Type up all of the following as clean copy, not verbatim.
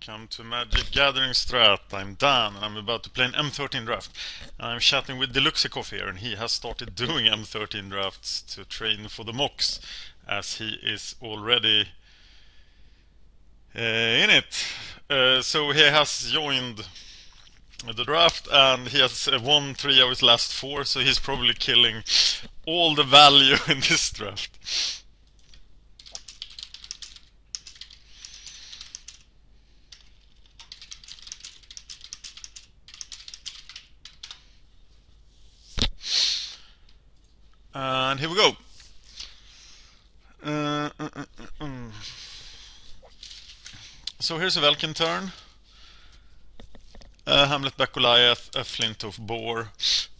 Welcome to MagicGatheringStrat. I'm Dan and I'm about to play an M13 draft. I'm chatting with Deluxikov here and he has started doing M13 drafts to train for the MOCS as he is already in it. So he has joined the draft and he has won 3 of his last 4, so he's probably killing all the value in this draft. And here we go. So here's a Velkin turn, a Hamlet back Goliath, a Flinthoof Boar,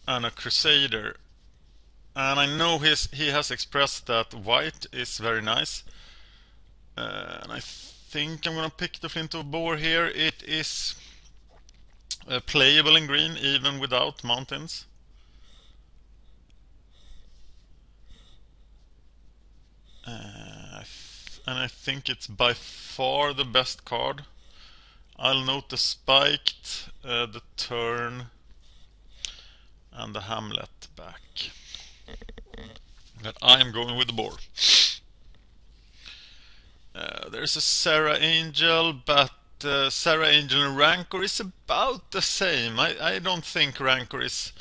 and a Crusader. And I know he has expressed that white is very nice. And I think I'm gonna pick the Flinthoof Boar here. It is playable in green even without mountains. And I think it's by far the best card. I'll note the spiked, the turn, and the Hamlet back. But I am going with the boar. There's a Sarah Angel, but Sarah Angel and Rancor is about the same. I don't think Rancor is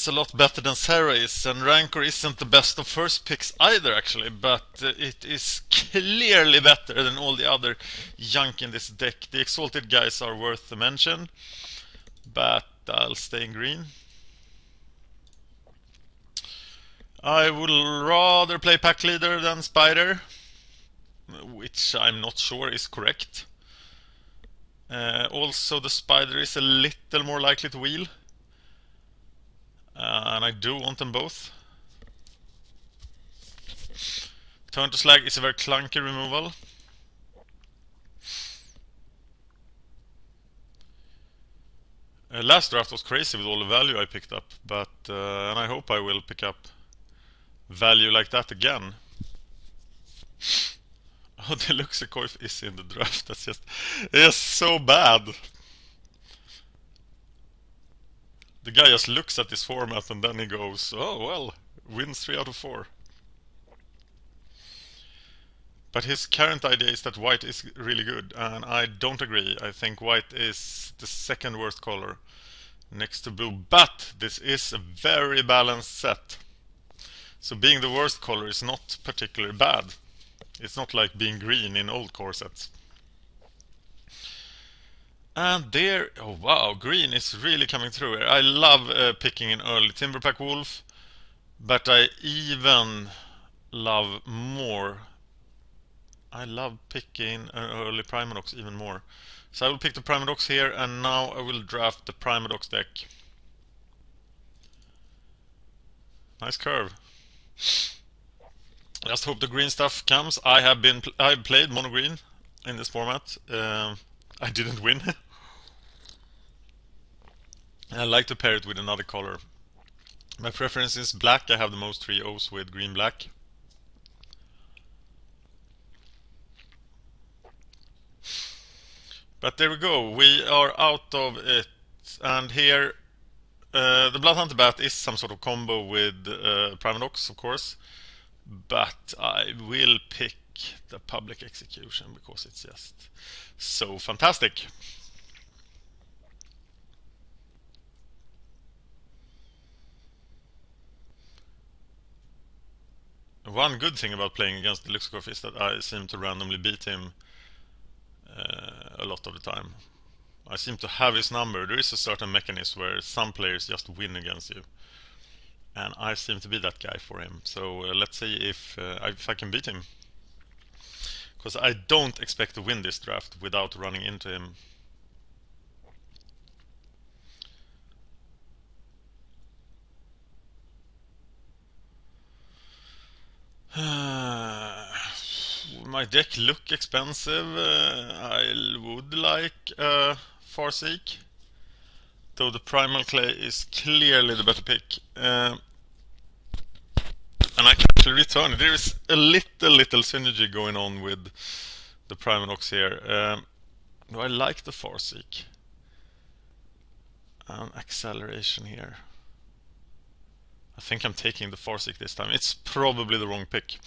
a lot better than Sarah is, and Rancor isn't the best of first picks either actually, but it is clearly better than all the other junk in this deck. The Exalted guys are worth the mention, but I'll stay in green. I would rather play Pack Leader than Spider, which I'm not sure is correct. Also the Spider is a little more likely to wheel. And I do want them both. Turn to Slag is a very clunky removal. Last draft was crazy with all the value I picked up, but and I hope I will pick up value like that again. Oh, the Deluxikov is in the draft. That's just so bad. The guy just looks at this format and then he goes, oh well, wins 3 out of 4. But his current idea is that white is really good, and I don't agree. I think white is the second worst color next to blue, but this is a very balanced set. So being the worst color is not particularly bad. It's not like being green in old core sets. And there, oh wow, green is really coming through here. I love picking an early Timberpack Wolf, but I even love more. I love picking an early Primadox even more. So I will pick the Primadox here, and now I will draft the Primadox deck. Nice curve. Just hope the green stuff comes. I've played mono green in this format. I didn't win. I like to pair it with another color. My preference is black. I have the most 3-0s with green black. But there we go. We are out of it. And here the Bloodhunter Bat is some sort of combo with Primadox, of course. But I will pick the Public Execution because it's just so fantastic. One good thing about playing against Deluxikov is that I seem to randomly beat him a lot of the time. I seem to have his number. There is a certain mechanism where some players just win against you, and I seem to be that guy for him. So let's see if I can beat him. Because I don't expect to win this draft without running into him. My deck look expensive. I would like Farseek, though the Primal Clay is clearly the better pick. And I can actually return. There is a little synergy going on with the Primadox here. Do I like the Farseek? And acceleration here. I think I'm taking the Farseek this time. It's probably the wrong pick.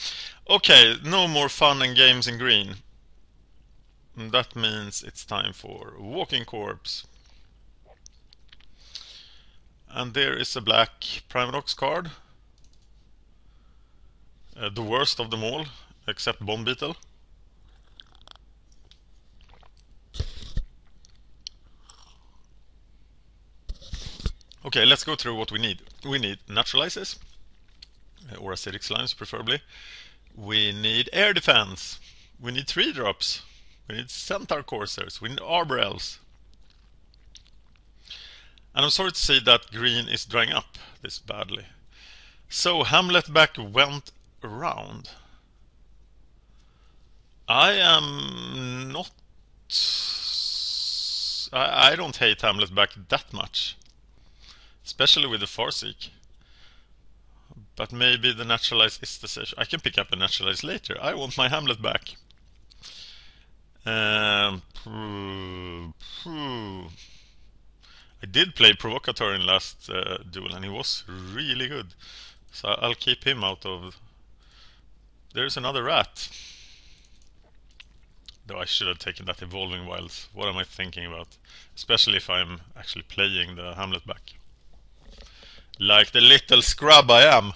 Okay, no more fun and games in green. And that means it's time for Walking Corpse. And there is a black Primenox card. The worst of them all, except Bomb Beetle. Okay, let's go through what we need. We need Naturalizes, or Acidic Slimes preferably. We need Air Defense. We need 3-drops. We need Centaur Coursers. We need Arbor Elves. And I'm sorry to say that green is drying up this badly. So Hamlet back went around. I am not... I don't hate Hamlet back that much. Especially with the Farseek. But maybe the Naturalize is the safe. I can pick up a Naturalize later. I want my Hamlet back. I did play Provocateur in last duel and he was really good. So I'll keep him out of... There's another rat. Though I should have taken that Evolving Wilds. What am I thinking about? Especially if I'm actually playing the Hamlet back. Like the little scrub I am.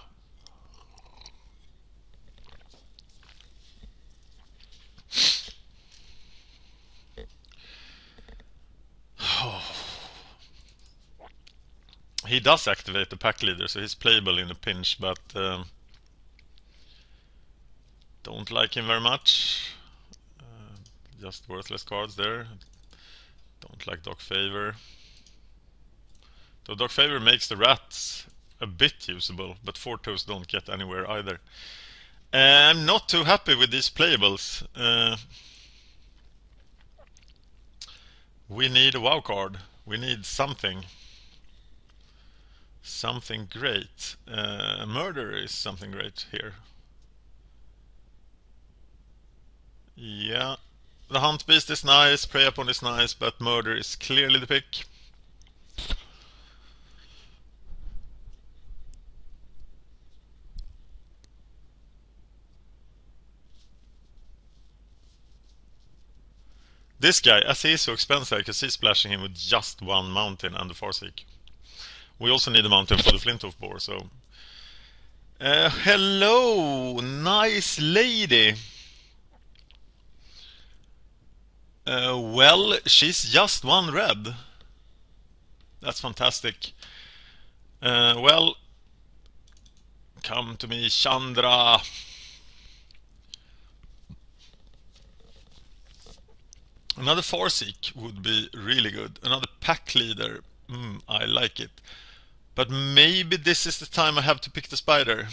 He does activate the pack leader, so he's playable in a pinch, but don't like him very much. Just worthless cards there. Don't like Doc Favor. So Doc Favor makes the rats a bit usable, but 4-toes don't get anywhere either. I'm not too happy with these playables. We need a WoW card. We need something. Something great. Murder is something great here. Yeah. The Hunt Beast is nice, Prey Upon is nice, but Murder is clearly the pick. This guy, as he is so expensive, I can see splashing him with just one mountain and the Farseek. We also need a mountain for the Flinthoof Boar, so... hello, nice lady! Well, she's just one red. That's fantastic. Well, come to me, Chandra. Another Farseek would be really good. Another pack leader. I like it. But maybe this is the time I have to pick the spider.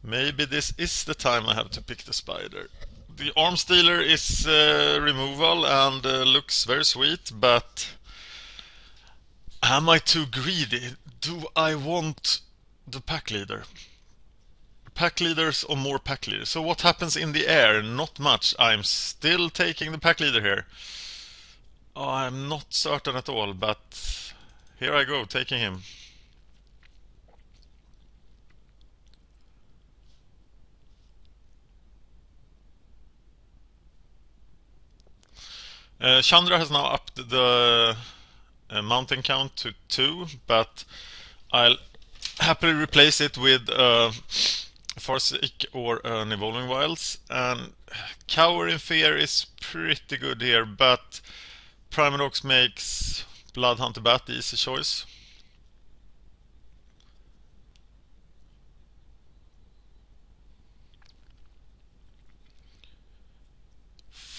Maybe this is the time I have to pick the spider. The Arm Stealer is removal and looks very sweet, but am I too greedy? Do I want the pack leader? Pack leaders or more pack leaders? So what happens in the air? Not much. I'm still taking the pack leader here. Oh, I'm not certain at all, but here I go, taking him. Chandra has now upped the mountain count to 2, but I'll happily replace it with Farseek or an Evolving Wilds. And Cower in Fear is pretty good here, but Primenox makes Bloodhunter Bat the easy choice.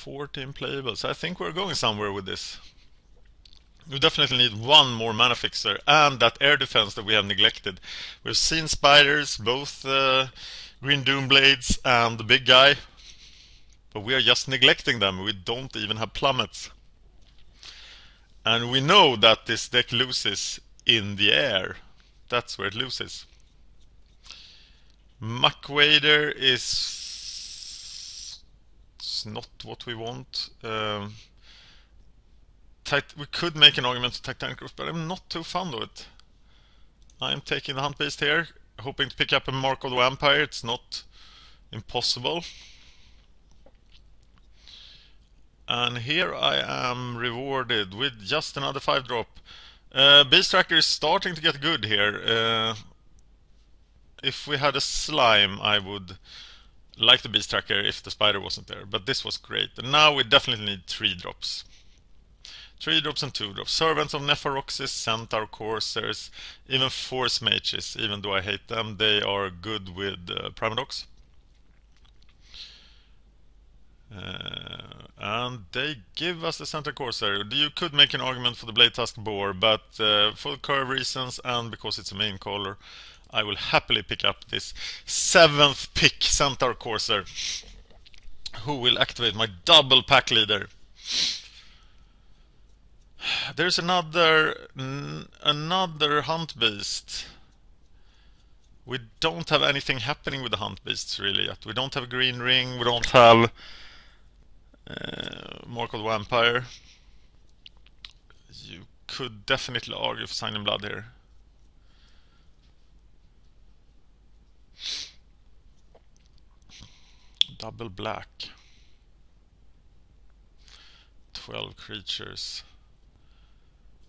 $14 playables. I think we're going somewhere with this. We definitely need one more mana fixer and that air defense that we have neglected. We've seen spiders, both Green Doomblades and the big guy, but we are just neglecting them. We don't even have plummets. And we know that this deck loses in the air. That's where it loses. Muckwader is is not what we want. We could make an argument to Titanic Roof, but I'm not too fond of it. I'm taking the Hunt Beast here, hoping to pick up a Mark of the Vampire. It's not impossible. And here I am rewarded with just another 5-drop. Beast Tracker is starting to get good here. If we had a slime, I would like the Beast Tracker if the spider wasn't there. But this was great. And now we definitely need 3 drops. 3 drops and 2 drops. Servants of Nepharoxis, Centaur, Corsairs, even Force Mages, even though I hate them, they are good with Primadox. And they give us the Centaur Corsair. You could make an argument for the Blade Tusk Boar, but for curve reasons and because it's a main color, I will happily pick up this 7th pick Centaur Corsair, who will activate my double pack leader. There's another Hunt Beast. We don't have anything happening with the Hunt Beasts really yet. We don't have a green ring, we don't have Mark of the Vampire. You could definitely argue for Sign in Blood here. Double black. 12 creatures.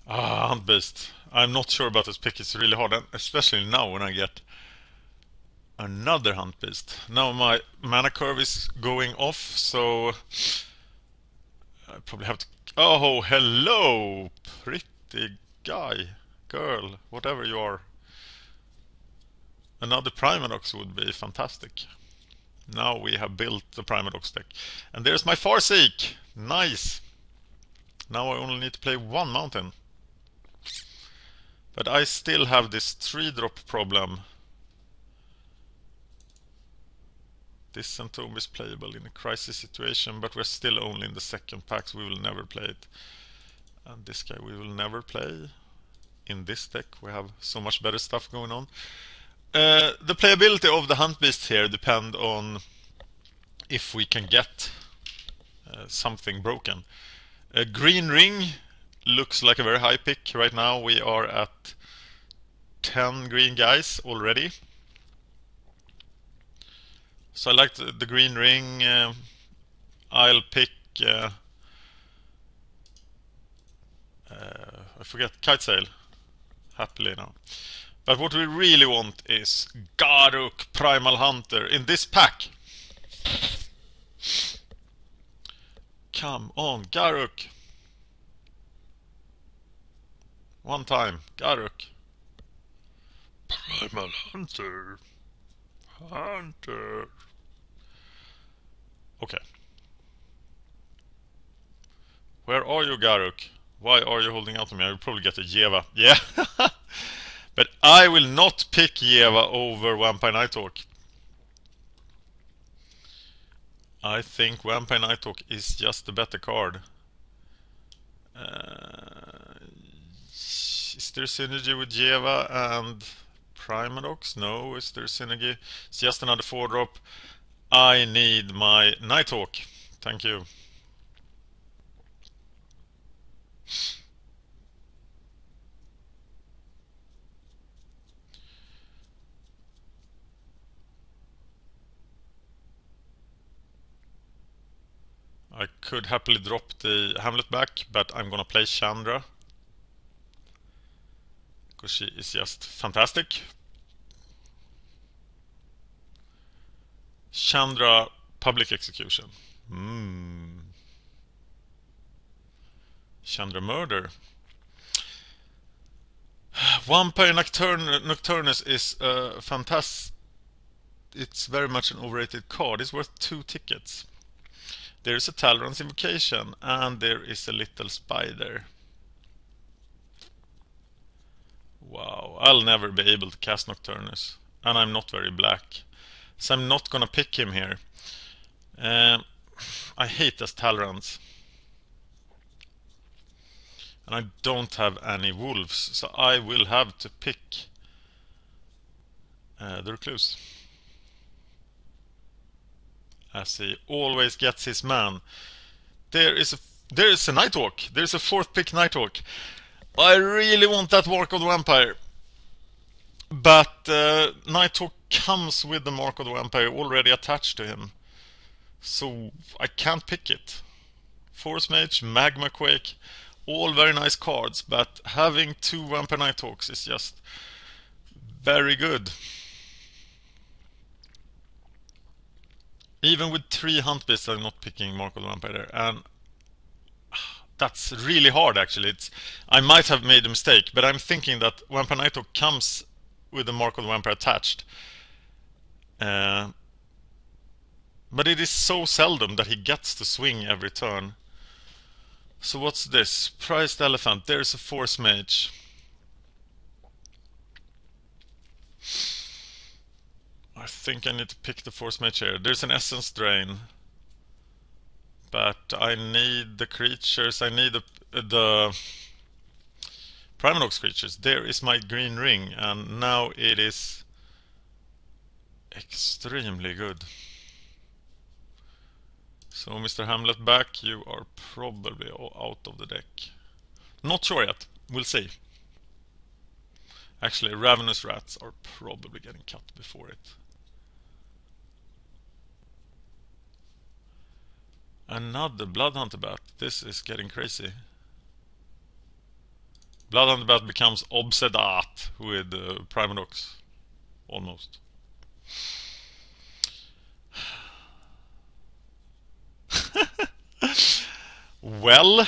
Hunt Beast. I'm not sure about this pick, it's really hard, and especially now when I get another Hunt Beast. Now my mana curve is going off, so I probably have to... Oh, hello! Pretty guy, girl, whatever you are. Another Primadox would be fantastic. Now we have built the Primadox deck. And there's my Farseek! Nice! Now I only need to play 1 mountain. But I still have this 3-drop problem. This Entomb is playable in a crisis situation, but we're still only in the 2nd pack, so we will never play it. And this guy we will never play. In this deck we have so much better stuff going on. The playability of the Hunt Beast here depend on if we can get something broken. A green ring looks like a very high pick. Right now we are at 10 green guys already. So I like the green ring. I'll pick I forget Kite Sail happily now. But what we really want is Garruk Primal Hunter in this pack. Come on, Garruk. One time, Garruk. Primal Hunter. Hunter. Okay. Where are you, Garruk? Why are you holding out to me? I will probably get a Yeva. Yeah. But I will not pick Yeva over Vampire Nighthawk. I think Vampire Nighthawk is just a better card. Is there synergy with Yeva and Primadox? No. Is there synergy? It's just another 4-drop. I need my Nighthawk. Thank you. I could happily drop the Hamlet back, but I'm gonna play Chandra because she is just fantastic. Chandra Public Execution. Chandra Murder. Vampire Nocturnus is fantastic. It's very much an overrated card. It's worth 2 tickets. There is a Talron's Invocation and there is a little spider. Wow, I'll never be able to cast Nocturnus. And I'm not very black. So I'm not gonna pick him here. I hate those Talrons. And I don't have any wolves, so I will have to pick the Recluse. as he always gets his man. There is a Nighthawk. There's a 4th pick Nighthawk. I really want that Mark of the Vampire. But Nighthawk comes with the Mark of the Vampire already attached to him. So I can't pick it. Force Mage, Magma Quake, all very nice cards, but having 2 Vampire Nighthawks is just very good. Even with 3 Hunt Beasts, I'm not picking Mark of the Vampire there. And that's really hard, actually. I might have made a mistake, but I'm thinking that Vampire Nighthawk comes with the Mark of the Vampire attached. But it is so seldom that he gets to swing every turn. So what's this? Prized Elephant. There's a Force Mage. I think I need to pick the Force Mage here. There's an Essence Drain. But I need the creatures. I need the Primanox creatures. There is my green ring. And now it is extremely good. So Mr. Hamlet back, you are probably out of the deck. Not sure yet. We'll see. Actually, Ravenous Rats are probably getting cut before it. Another Bloodhunter Bat. This is getting crazy. Bloodhunter Bat becomes Obsedat with Primanox. Almost. Well,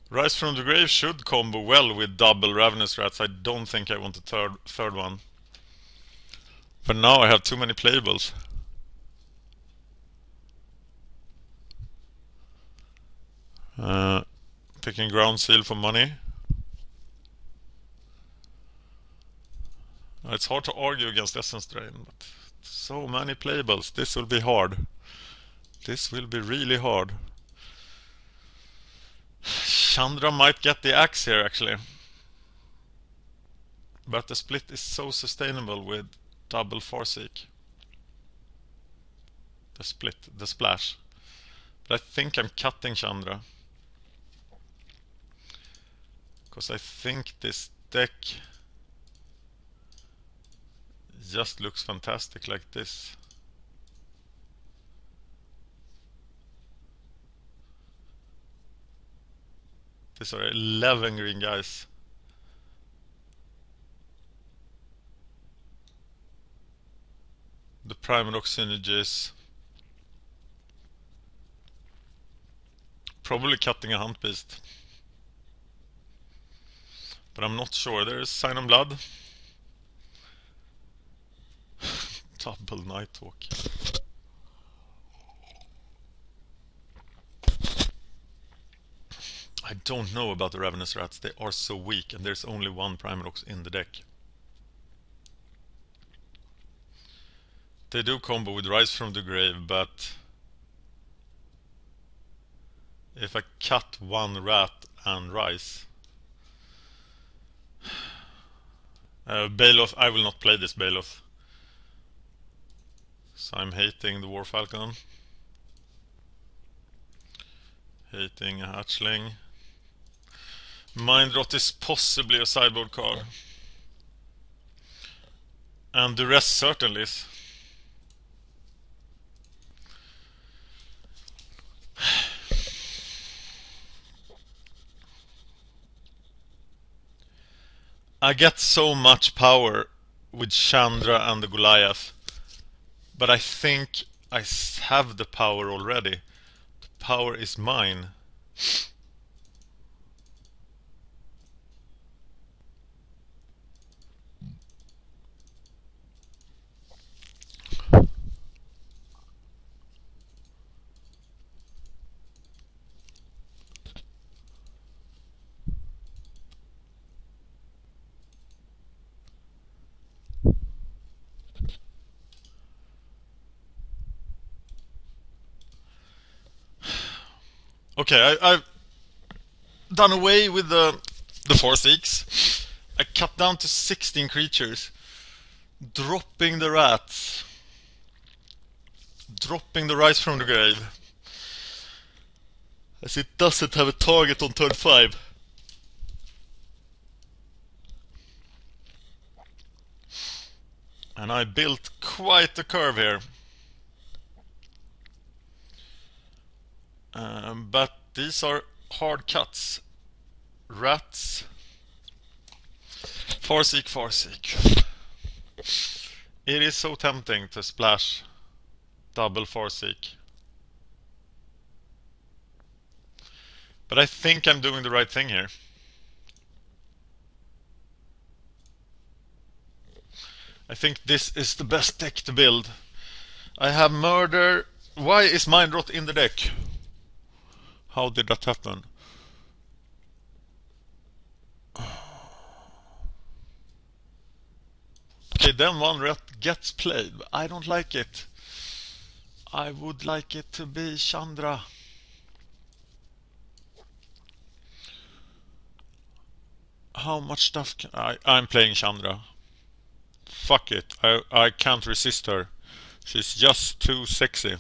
Rise from the Grave should combo well with double Ravenous Rats. I don't think I want a third one. But now I have too many playables. Picking Ground Seal for money. It's hard to argue against Essence Drain, but so many playables. This will be hard. This will be really hard. Chandra might get the axe here, actually. But the split is so sustainable with double Farseek. The split, the splash. But I think I'm cutting Chandra. Because I think this deck just looks fantastic like this. These are 11 green guys. The Primanox synergies. Probably cutting a Hunt Beast. But I'm not sure. There is Sign on Blood. Double Nighthawk. I don't know about the Ravenous Rats. They are so weak and there's only one Primanox in the deck. They do combo with Rise from the Grave, but if I cut one rat and Rise, Baloth, I will not play this Baloth. So I'm hating the War Falcon. Hating a Hatchling. Mind Rot is possibly a sideboard card. And the rest certainly is. I get so much power with Chandra and the Goliath, but I think I have the power already. The power is mine. Okay, I've done away with the Farseeks. I cut down to 16 creatures. Dropping the rats. Dropping the rice from the grave. As it doesn't have a target on turn 5. And I built quite a curve here. But these are hard cuts. Rats. Farseek, Farseek. It is so tempting to splash double Farseek. But I think I'm doing the right thing here. I think this is the best deck to build. I have Murder. Why is Mind Rot in the deck? How did that happen? Okay, then one rat gets played, but I don't like it. I would like it to be Chandra. How much stuff can I'm playing Chandra. Fuck it, I can't resist her. She's just too sexy.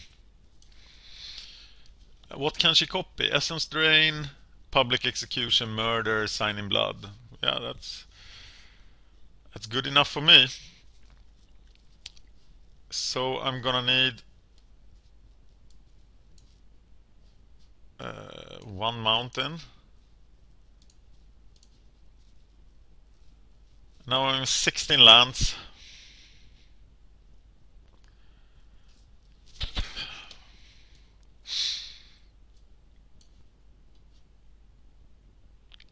What can she copy? Essence Drain, Public Execution, Murder, Sign in Blood. Yeah, that's good enough for me. So I'm gonna need one mountain. Now I'm 16 lands.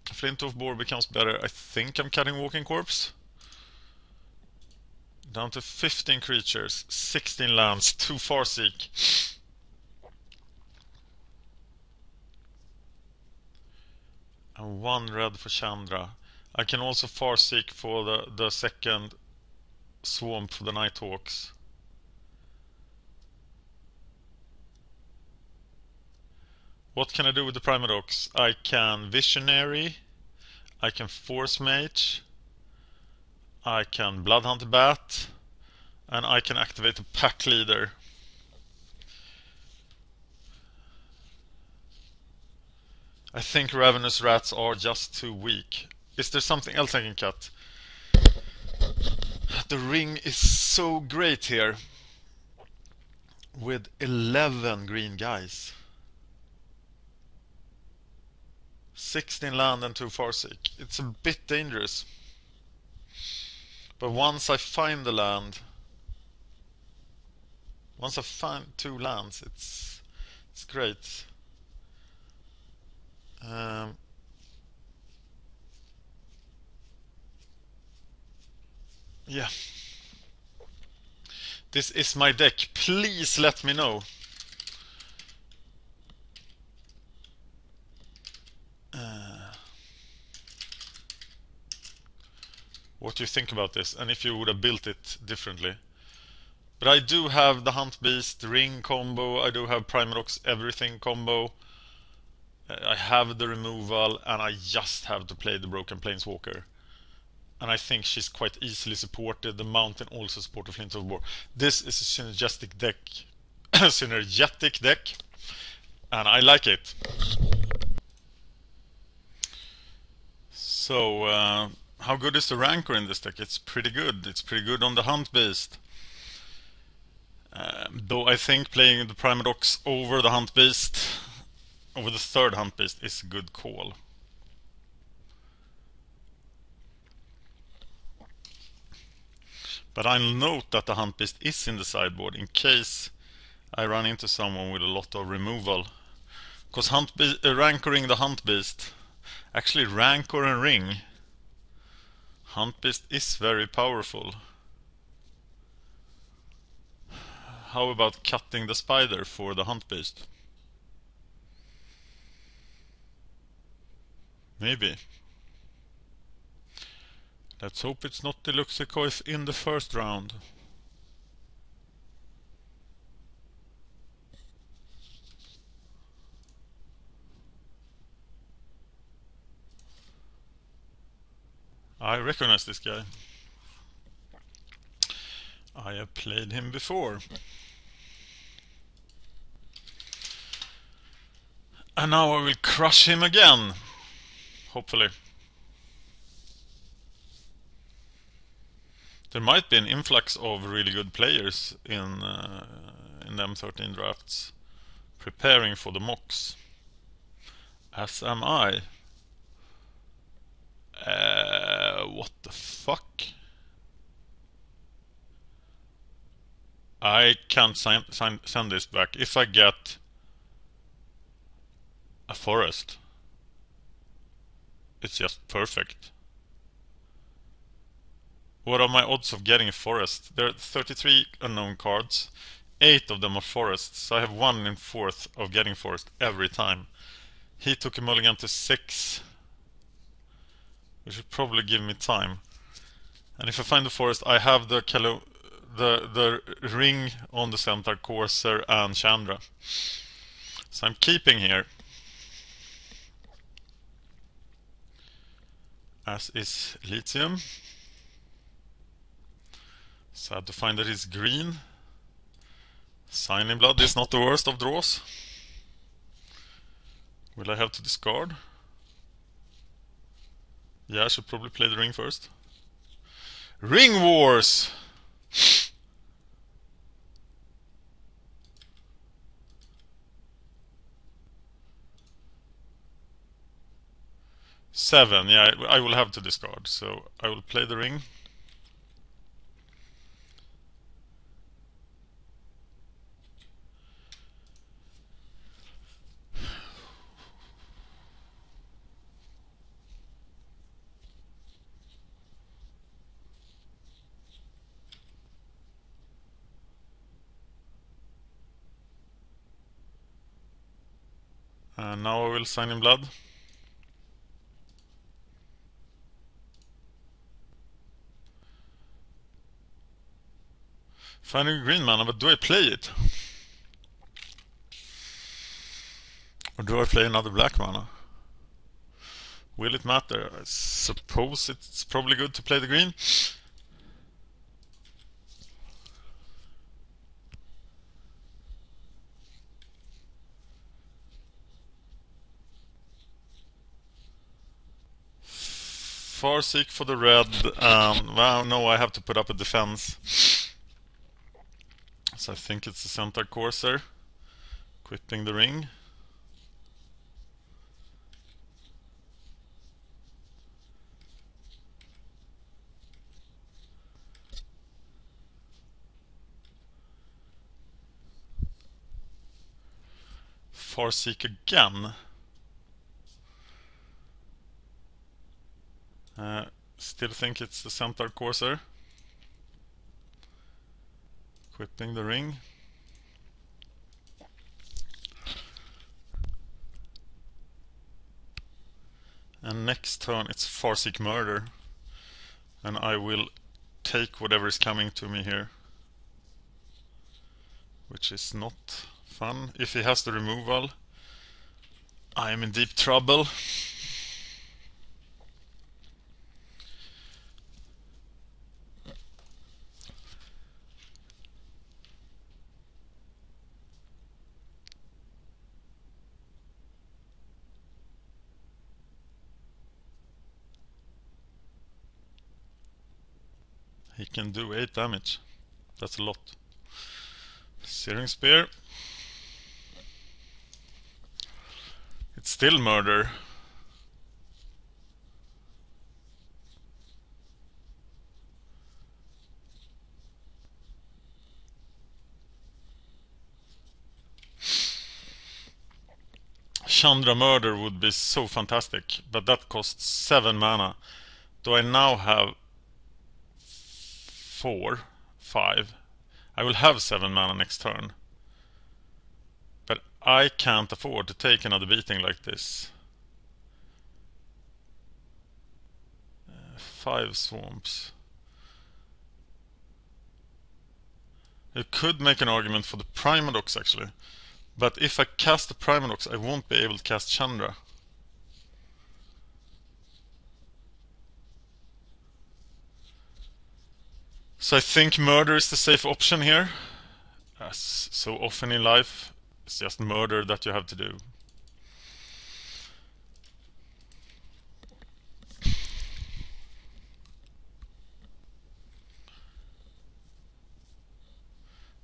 Flintoff board becomes better. I think I'm cutting Walking Corpse. Down to 15 creatures, 16 lands, 2 Farseek. And 1 red for Chandra. I can also Farseek for the second Swamp for the Nighthawks. What can I do with the Primadox? I can Visionary, I can Force Mage, I can Bloodhunt Bat, and I can activate a Pack Leader. I think Ravenous Rats are just too weak. Is there something else I can cut? The ring is so great here. With 11 green guys. 16 land and 2 Farseek. It's a bit dangerous. But once I find the land, once I find 2 lands, it's great. Yeah. This is my deck. Please let me know. What do you think about this, and if you would have built it differently. But I do have the Hunt Beast ring combo, I do have Primadox everything combo, I have the removal, and I just have to play the Broken Planeswalker. And I think she's quite easily supported. The mountain also supported Flint of War. This is a synergistic deck. Synergetic deck. And I like it. So, how good is the Rancor in this deck? It's pretty good. It's pretty good on the Hunt Beast. Though I think playing the Primadox over the Hunt Beast, over the third Hunt Beast, is a good call. But I'll note that the Hunt Beast is in the sideboard in case I run into someone with a lot of removal. Because rancoring the Hunt Beast, actually Rancor and Ring, Hunt Beast is very powerful. How about cutting the Spider for the Hunt Beast? Maybe. Let's hope it's not the Luxicoif in the first round. I recognize this guy. I have played him before. And now I will crush him again. Hopefully. There might be an influx of really good players in the M13 drafts preparing for the MOCS. As am I. What the fuck? I can't send this back. If I get a forest, it's just perfect. What are my odds of getting a forest? There are 33 unknown cards. 8 of them are forests, so I have 1 in 4th of getting forest every time. He took a mulligan to 6. Which should probably give me time. And if I find the forest, I have the ring on the Centaur, Corsair and Chandra. So I'm keeping here. As is Lithium. Sad to find that it's green. Signing Blood is not the worst of draws. Will I have to discard? Yeah, I should probably play the ring first. Ring Wars! Seven, yeah, I will have to discard, so I will play the ring. And now I will sign in blood. Finding a green mana, but do I play it? Or do I play another black mana? Will it matter? I suppose it's probably good to play the green. Farseek for the red. Well, no, I have to put up a defense. So I think it's the Centaur Corsair. Equipping the ring. Farseek again. Still think it's the Centaur Corsair. Equipping the ring. And next turn it's Farseek Murder. And I will take whatever is coming to me here. Which is not fun. If he has the removal, I am in deep trouble. He can do 8 damage. That's a lot. Searing Spear. It's still murder. Chandra Murder would be so fantastic, but that costs 7 mana. Do I now have 4, 5? I will have 7 mana next turn. But I can't afford to take another beating like this. 5 swamps. You could make an argument for the Primadox actually. But if I cast the Primadox, I won't be able to cast Chandra. So I think murder is the safe option here. As so often in life, it's just murder that you have to do.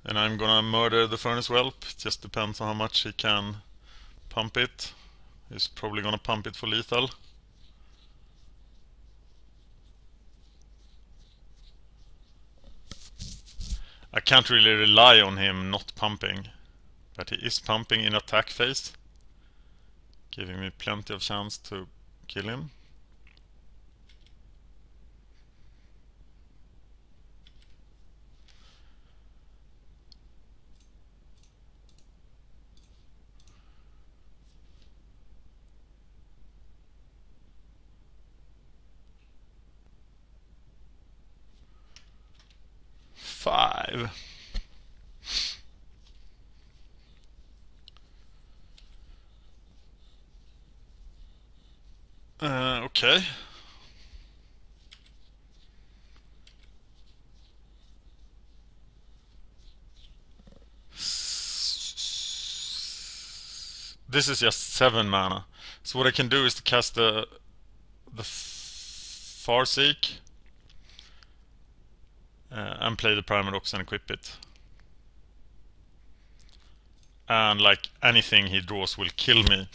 And I'm gonna murder the Furnace Whelp. It just depends on how much he can pump it. He's probably gonna pump it for lethal. I can't really rely on him not pumping, but he is pumping in attack phase, giving me plenty of chance to kill him. Five. Okay. This is just 7 mana. So what I can do is to cast the Farseek and play the Paradox and equip it. And like anything he draws will kill me.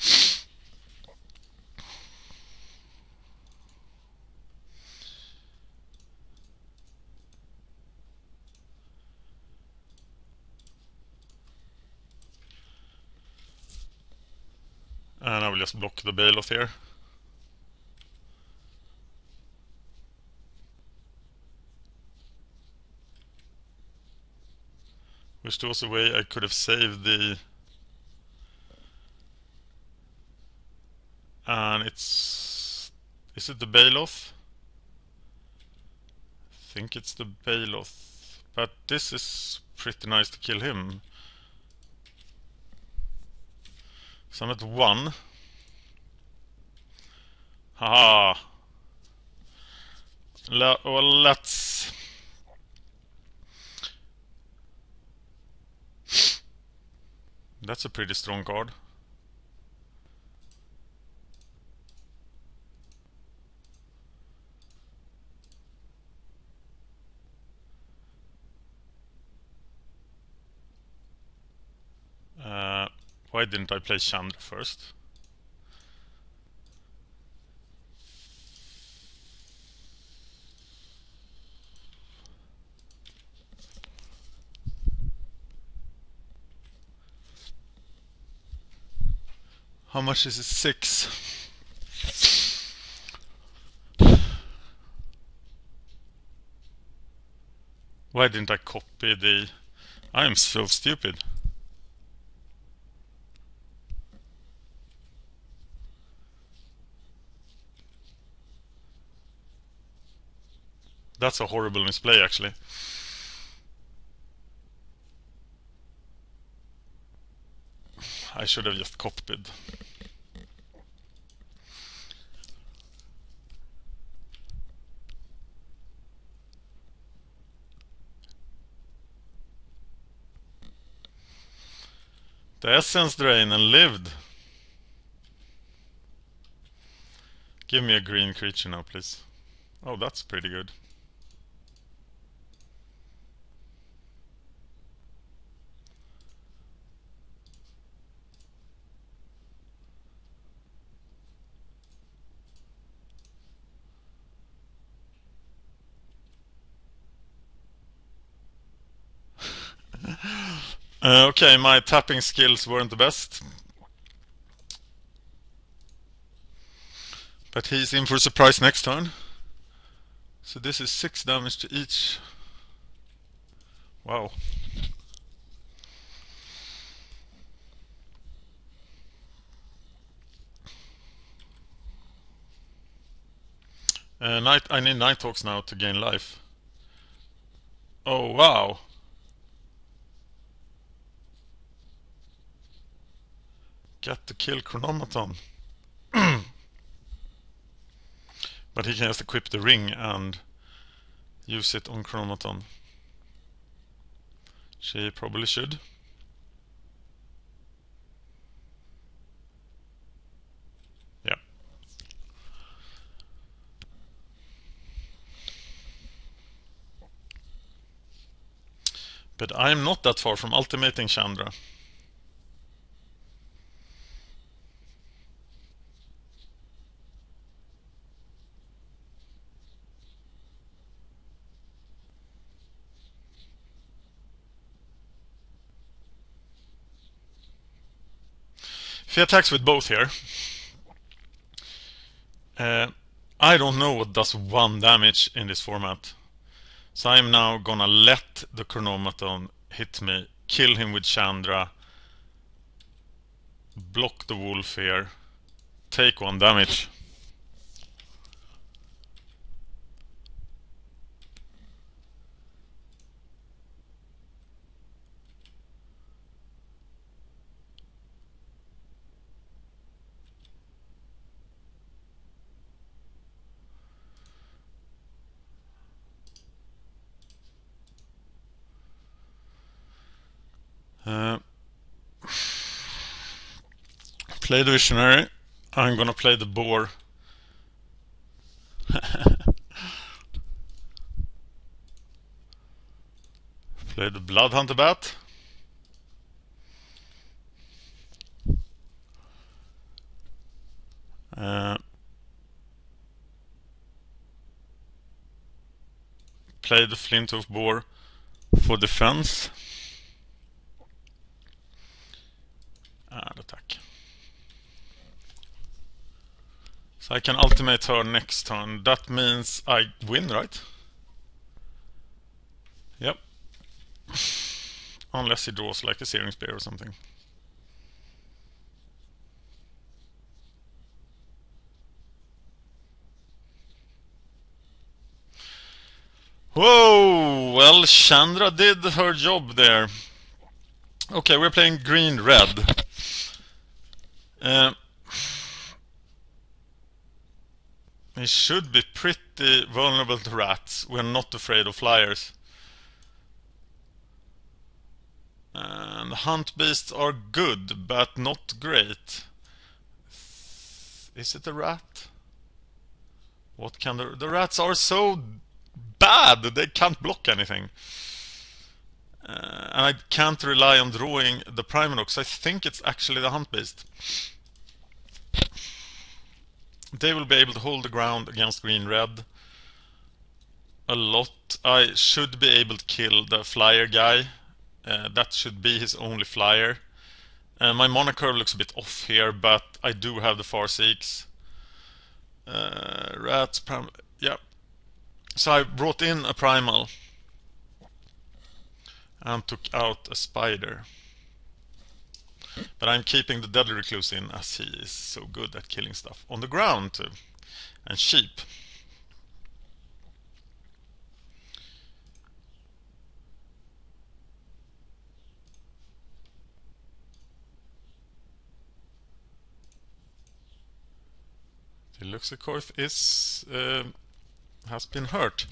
And I will just block the Baloth here. Which was a way I could have saved the... And it's... Is it the Baloth? I think it's the Baloth. But this is pretty nice to kill him. So I'm at 1. Haha. Well, let's... That's a pretty strong card. Why didn't I play Chandra first? How much is it? 6. Why didn't I copy the... I am so stupid. That's a horrible misplay, actually. I should have just copied. The Essence Drain and lived. Give me a green creature now, please. Oh, that's pretty good. Okay, my tapping skills weren't the best. But he's in for a surprise next turn. So this is 6 damage to each. Wow. I need Nighthawks now to gain life. Oh, wow. Get to kill Chronomaton. But he can just equip the ring and use it on Chronoton. She probably should. Yeah. But I'm not that far from ultimating Chandra. If he attacks with both here, I don't know what does 1 damage in this format. So I'm now gonna let the Chronomaton hit me, kill him with Chandra, block the wolf here, take 1 damage. Play the Visionary. I'm gonna play the Boar. Play the Bloodhunter Bat. Play the Flinthoof Boar for defense. And attack. So I can ultimate her next turn. That means I win, right? Yep. Unless he draws like a Searing Spear or something. Whoa! Well, Chandra did her job there. Okay, we're playing green-red. He should be pretty vulnerable to rats. We're not afraid of flyers. And hunt beasts are good, but not great. Is it a rat? What can the rats are so bad, they can't block anything. And I can't rely on drawing the Primanox. I think it's actually the hunt beast. They will be able to hold the ground against green-red a lot. I should be able to kill the flyer guy. That should be his only flyer. My mana curve looks a bit off here, but I do have the Farseeks. Rats, yeah. So I brought in a primal and took out a spider. But I'm keeping the Deadly Recluse in, as he is so good at killing stuff on the ground too. And sheep. The Luxicorth has been hurt.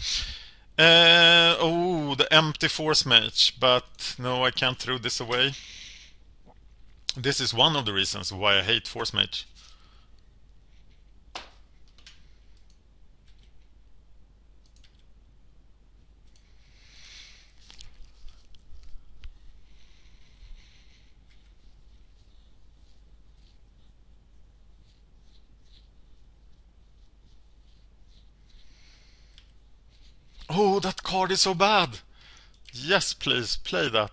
Oh, the empty Force Mage, but no, I can't throw this away. This is one of the reasons why I hate Force Mage. Oh, that card is so bad! Yes, please, play that.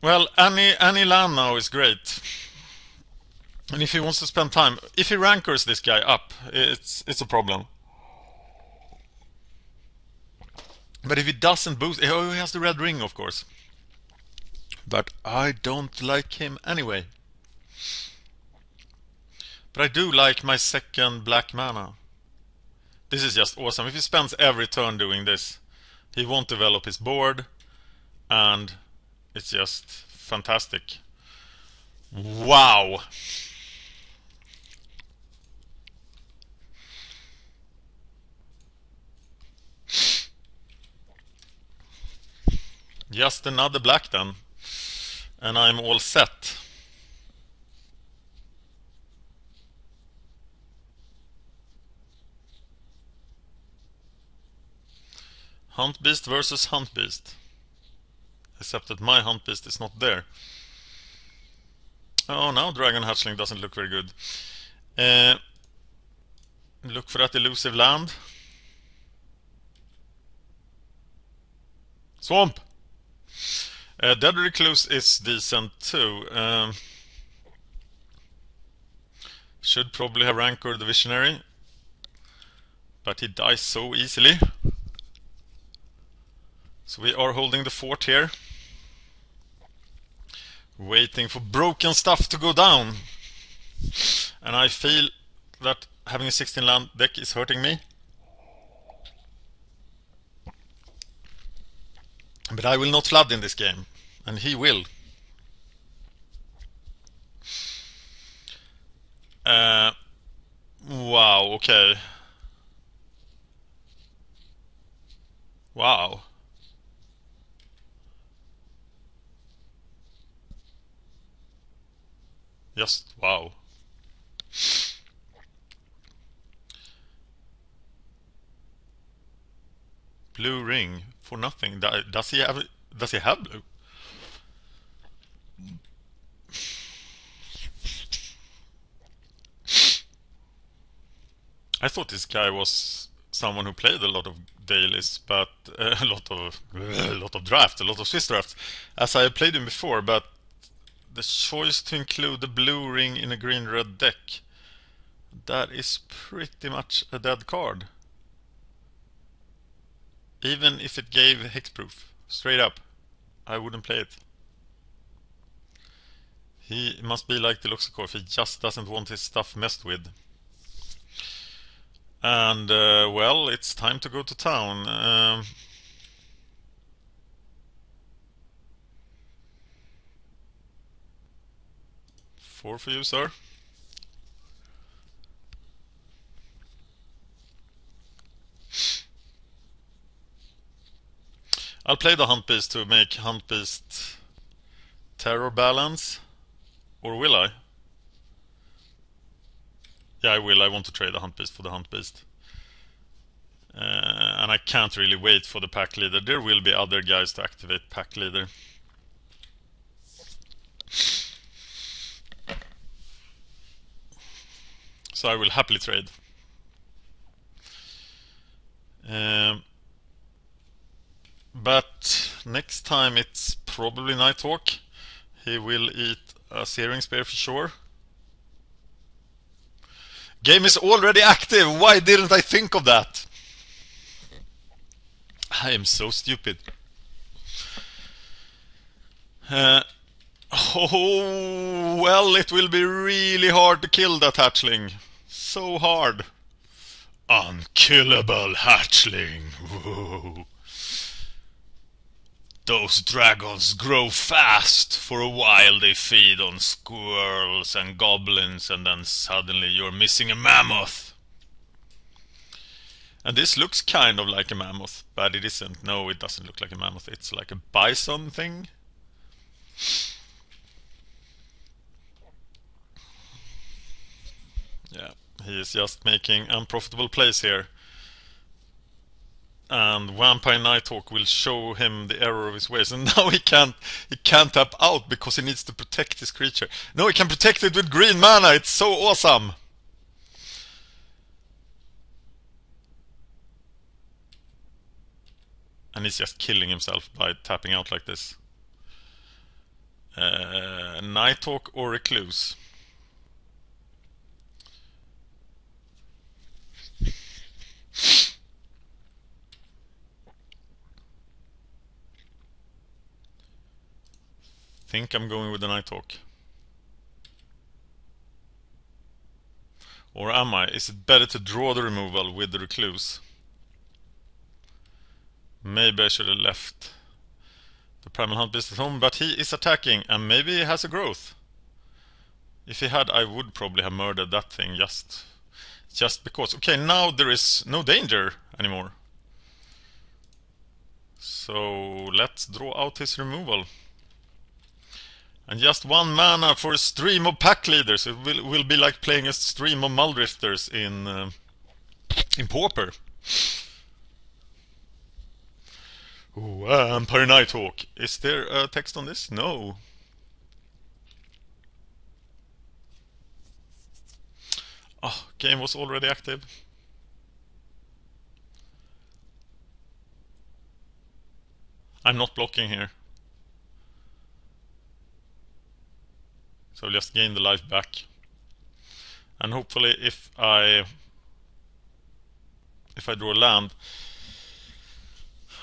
Well, any land now is great. And if he wants to spend time, if he rankers this guy up, it's a problem. But if he doesn't boost, oh, he has the red ring, of course. But I don't like him anyway. But I do like my second black mana. This is just awesome. If he spends every turn doing this, he won't develop his board, and it's just fantastic. Wow! Just another black then. And I'm all set. Hunt Beast versus Hunt Beast. Except that my Hunt Beast is not there. Oh, now Dragon Hatchling doesn't look very good. Look for that elusive land. Swamp! Dead Recluse is decent too. Should probably have Rancor the Visionary. But he dies so easily. So we are holding the fort here. Waiting for broken stuff to go down. And I feel that having a 16 land deck is hurting me. But I will not flood in this game. And he will. Wow, okay. Wow. Just wow. Blue ring for nothing. Does he have blue? I thought this guy was someone who played a lot of dailies, but a lot of draft, a lot of Swiss drafts, as I have played him before. But the choice to include the blue ring in a green-red deck, that is pretty much a dead card. Even if it gave hexproof, straight up, I wouldn't play it. He must be like the Luxicor, he just doesn't want his stuff messed with. And, well, it's time to go to town. 4 for you, sir. I'll play the Hunt Beast to make Hunt Beast terror balance. Or will I? Yeah, I will. I want to trade the Hunt Beast for the Hunt Beast. And I can't really wait for the pack leader. There will be other guys to activate pack leader. So I will happily trade. But next time it's probably Nighthawk. He will eat a Searing Spear for sure. Game is already active. Why didn't I think of that? I am so stupid. Oh, well, it will be really hard to kill that hatchling. So hard. Unkillable hatchling. Whoa. Those dragons grow fast. For a while they feed on squirrels and goblins, and then suddenly you're missing a mammoth. And this looks kind of like a mammoth, but it isn't. No, it doesn't look like a mammoth. It's like a bison thing. Yeah, he is just making unprofitable plays here. And Vampire Nighthawk will show him the error of his ways. And now he can't tap out because he needs to protect his creature. No, he can protect it with green mana. It's so awesome. And he's just killing himself by tapping out like this. Nighthawk or Recluse? Think I'm going with the Nighthawk. Or am I? Is it better to draw the removal with the Recluse? Maybe I should have left the Primal Hunt Beast at home, but he is attacking and maybe he has a growth. If he had, I would probably have murdered that thing just because. Okay, now there is no danger anymore. So let's draw out his removal. And just 1 mana for a stream of pack leaders. It will be like playing a stream of Muldrifters in Pauper. Ooh, Empire Nighthawk. Is there a text on this? No. Oh, game was already active. I'm not blocking here. So I'll just gain the life back. And hopefully if I draw land,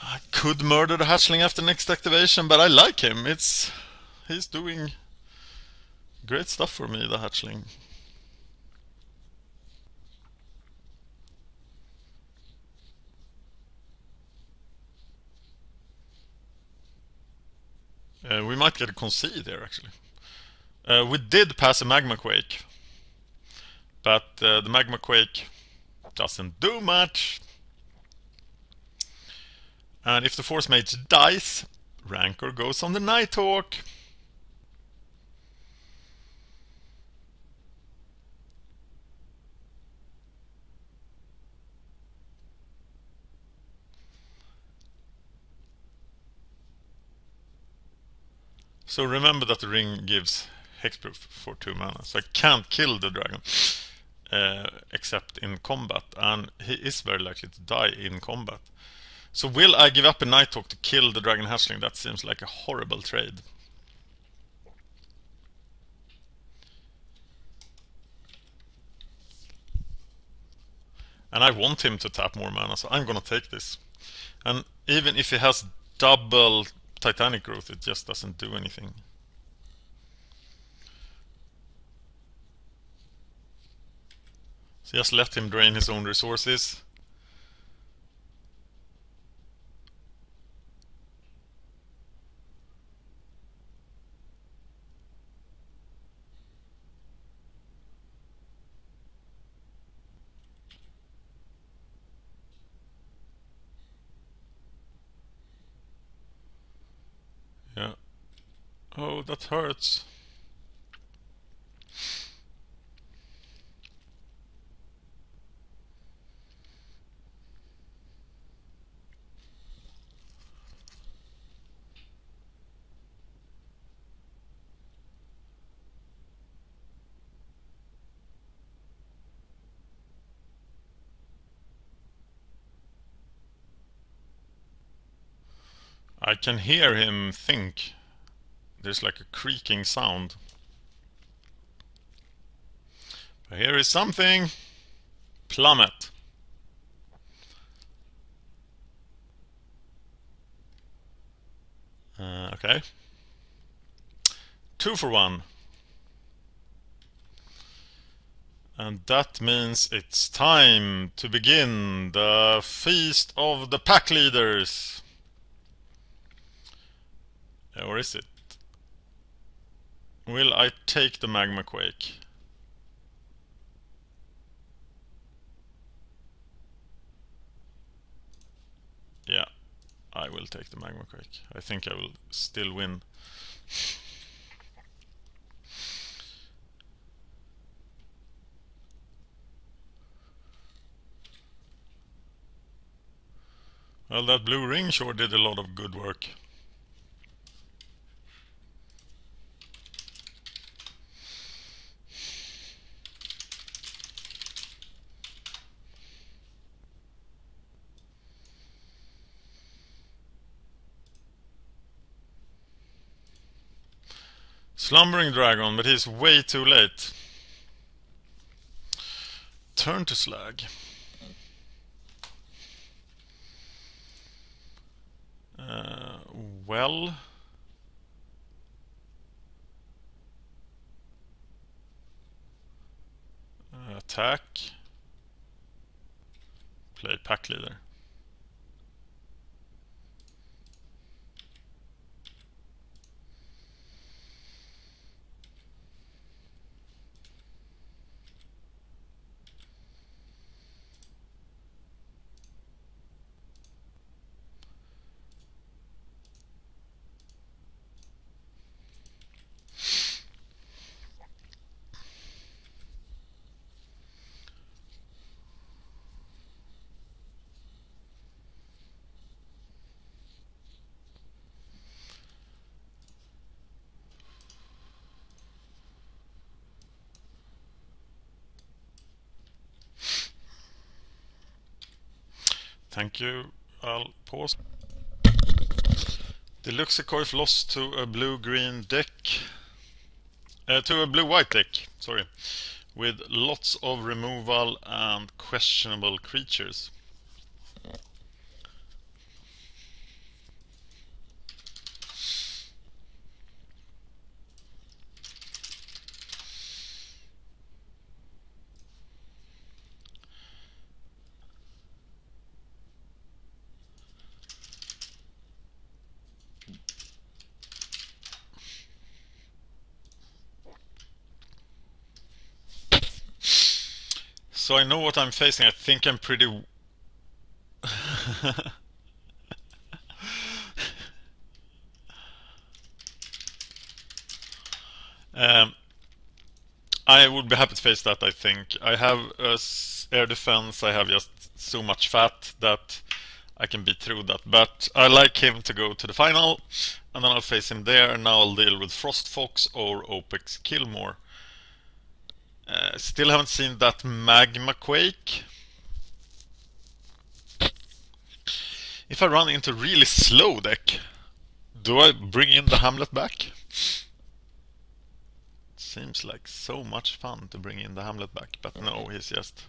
I could murder the hatchling after next activation, but I like him. He's doing great stuff for me, the hatchling. We might get a concede there, actually. We did pass a Magma Quake, but the Magma Quake doesn't do much. And if the Force Mage dies, Rancor goes on the Nighthawk. So remember that the ring gives hexproof for 2 mana, so I can't kill the dragon except in combat, and he is very likely to die in combat. So will I give up a Nighthawk to kill the dragon hatchling? That seems like a horrible trade. And I want him to tap more mana, so I'm gonna take this. And even if he has double Titanic growth, it just doesn't do anything. So just let him drain his own resources. Yeah. Oh, that hurts. I can hear him think. There's like a creaking sound. But here is something. Plummet. Okay. 2 for 1. And that means it's time to begin the Feast of the Pack Leaders. Or is it? Will I take the Magma Quake? Yeah, I will take the Magma Quake. I think I will still win. Well, that blue ring sure did a lot of good work. Slumbering Dragon, but he's way too late. Turn to Slag. Well... attack. Play Pack Leader. Thank you. I'll pause. The Luxacorf lost to a blue-green deck. To a blue-white deck, sorry. With lots of removal and questionable creatures. So I know what I'm facing. I think I'm pretty... I would be happy to face that, I think. I have air defense, I have just so much fat that I can beat through that. But I like him to go to the final, and then I'll face him there, and now I'll deal with Frost Fox or Opex Killmore. Still haven't seen that Magma Quake. If I run into really slow deck, do I bring in the Hamlet back? Seems like so much fun to bring in the Hamlet back, but no, he's just...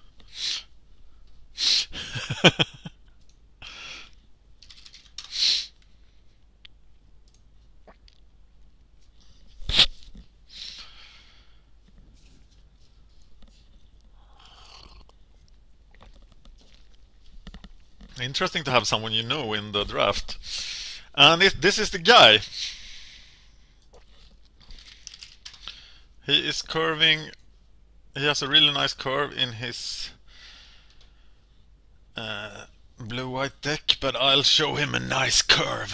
Interesting to have someone you know in the draft. And this is the guy. He is curving. He has a really nice curve in his blue-white deck, but I'll show him a nice curve.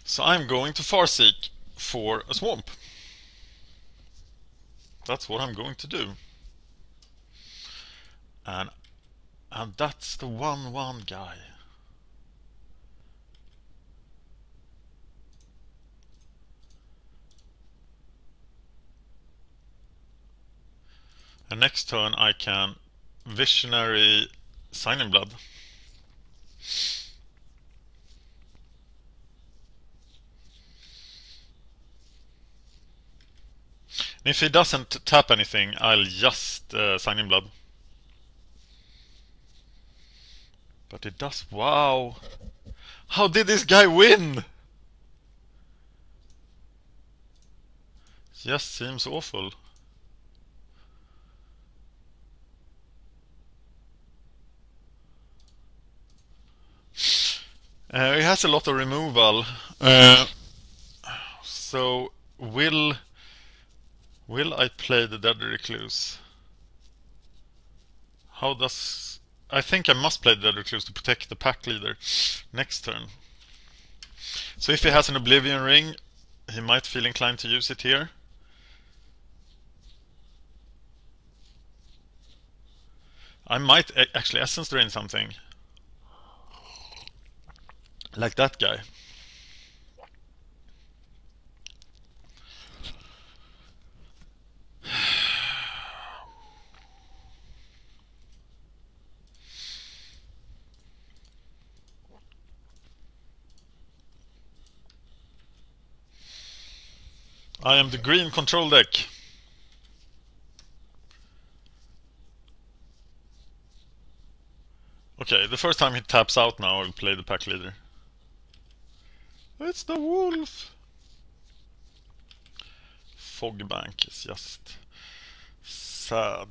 So I'm going to Farseek for a swamp. That's what I'm going to do. And that's the 1/1 guy. And next turn I can Visionary Signing Blood. And if he doesn't tap anything, I'll just Signing Blood. But it does. Wow! How did this guy win? Just seems awful. He has a lot of removal. So will I play the Dead Recluse? How does... I think I must play the Dead Recluse to protect the pack leader next turn. So if he has an Oblivion Ring, he might feel inclined to use it here. I might actually Essence Drain something. Like that guy. I am the green control deck. Okay, the first time he taps out now, I'll play the pack leader. It's the wolf! Fogbank is just sad.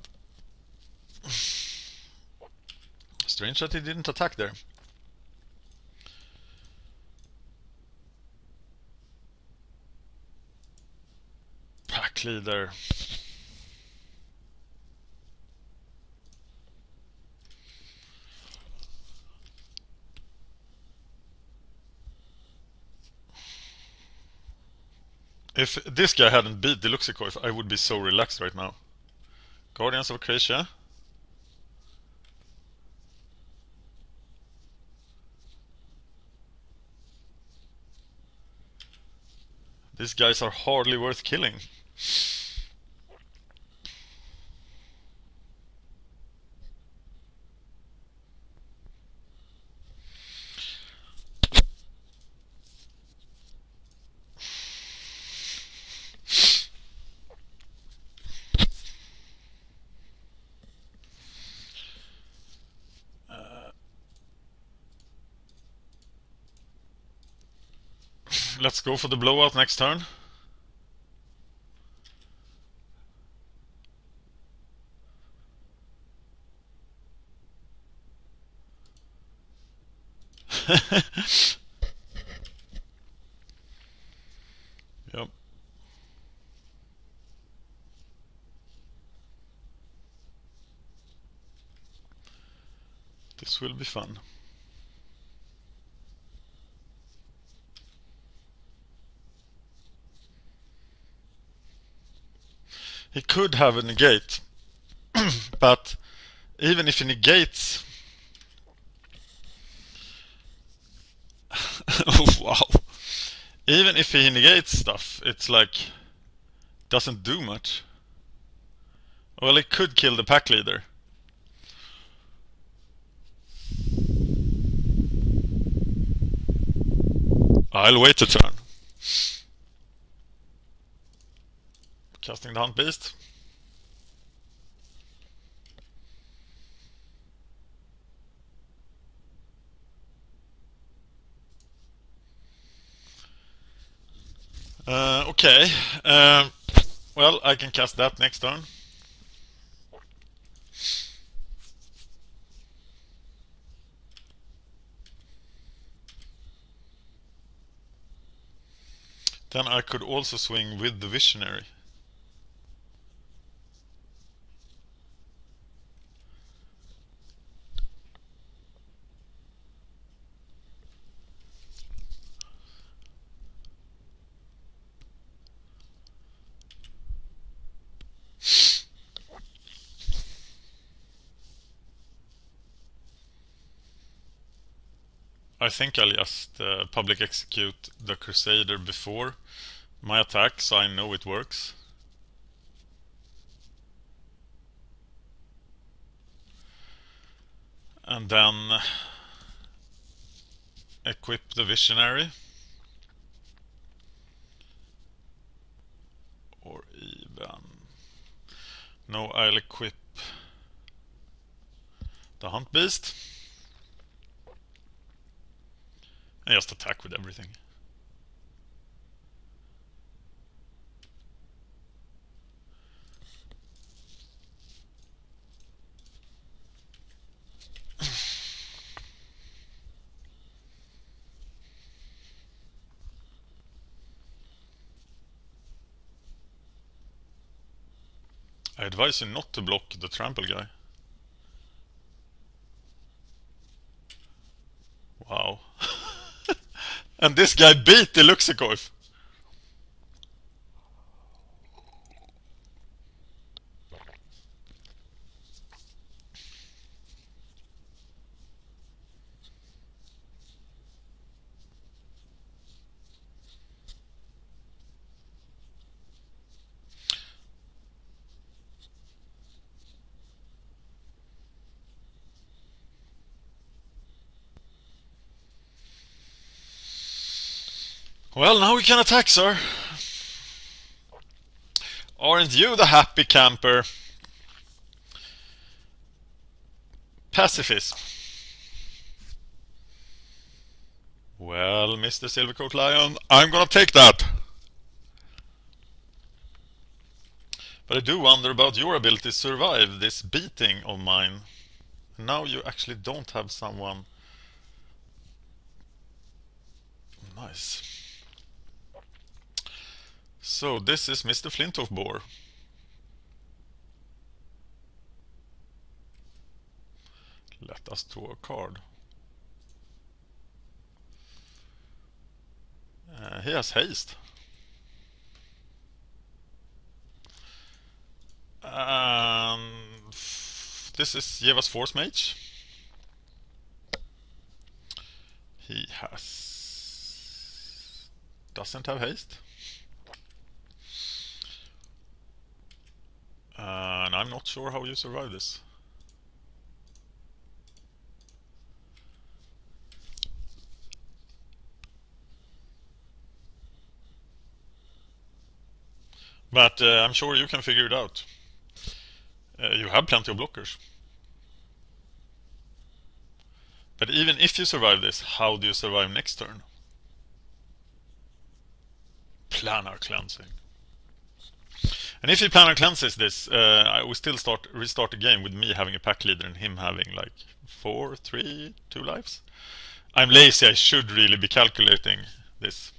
Strange that he didn't attack there. Pack leader. If this guy hadn't beat the Luxacorf, I would be so relaxed right now. Guardians of Acacia. These guys are hardly worth killing. let's go for the blowout next turn. Yep. This will be fun. He could have a negate, but even if he negates... Oh, wow. Even if he negates stuff, it's like... doesn't do much. Well, it could kill the pack leader. I'll wait a turn. Casting the Hunt Beast. Okay. Well, I can cast that next turn. Then I could also swing with the Visionary. I think I'll just public execute the Crusader before my attack, so I know it works. And then equip the Visionary. Or even... No, I'll equip the Hunt Beast. And just attack with everything. I advise you not to block the trample guy. Wow. And this guy beat the Luxikoif. Well, now we can attack, sir. Aren't you the happy camper? Pacifist. Well, Mr. Silvercoat Lion, I'm gonna take that. But I do wonder about your ability to survive this beating of mine. Now you actually don't have someone... Nice. So this is Mr. Flintoff Boar. Let us draw a card. He has haste. This is Jeva's Force Mage. He doesn't have haste. And I'm not sure how you survive this. But I'm sure you can figure it out. You have plenty of blockers. But even if you survive this, how do you survive next turn? planar cleansing. And if he planar cleanses this, I will still restart the game with me having a pack leader and him having like 4, 3, 2 lives. I'm lazy, I should really be calculating this.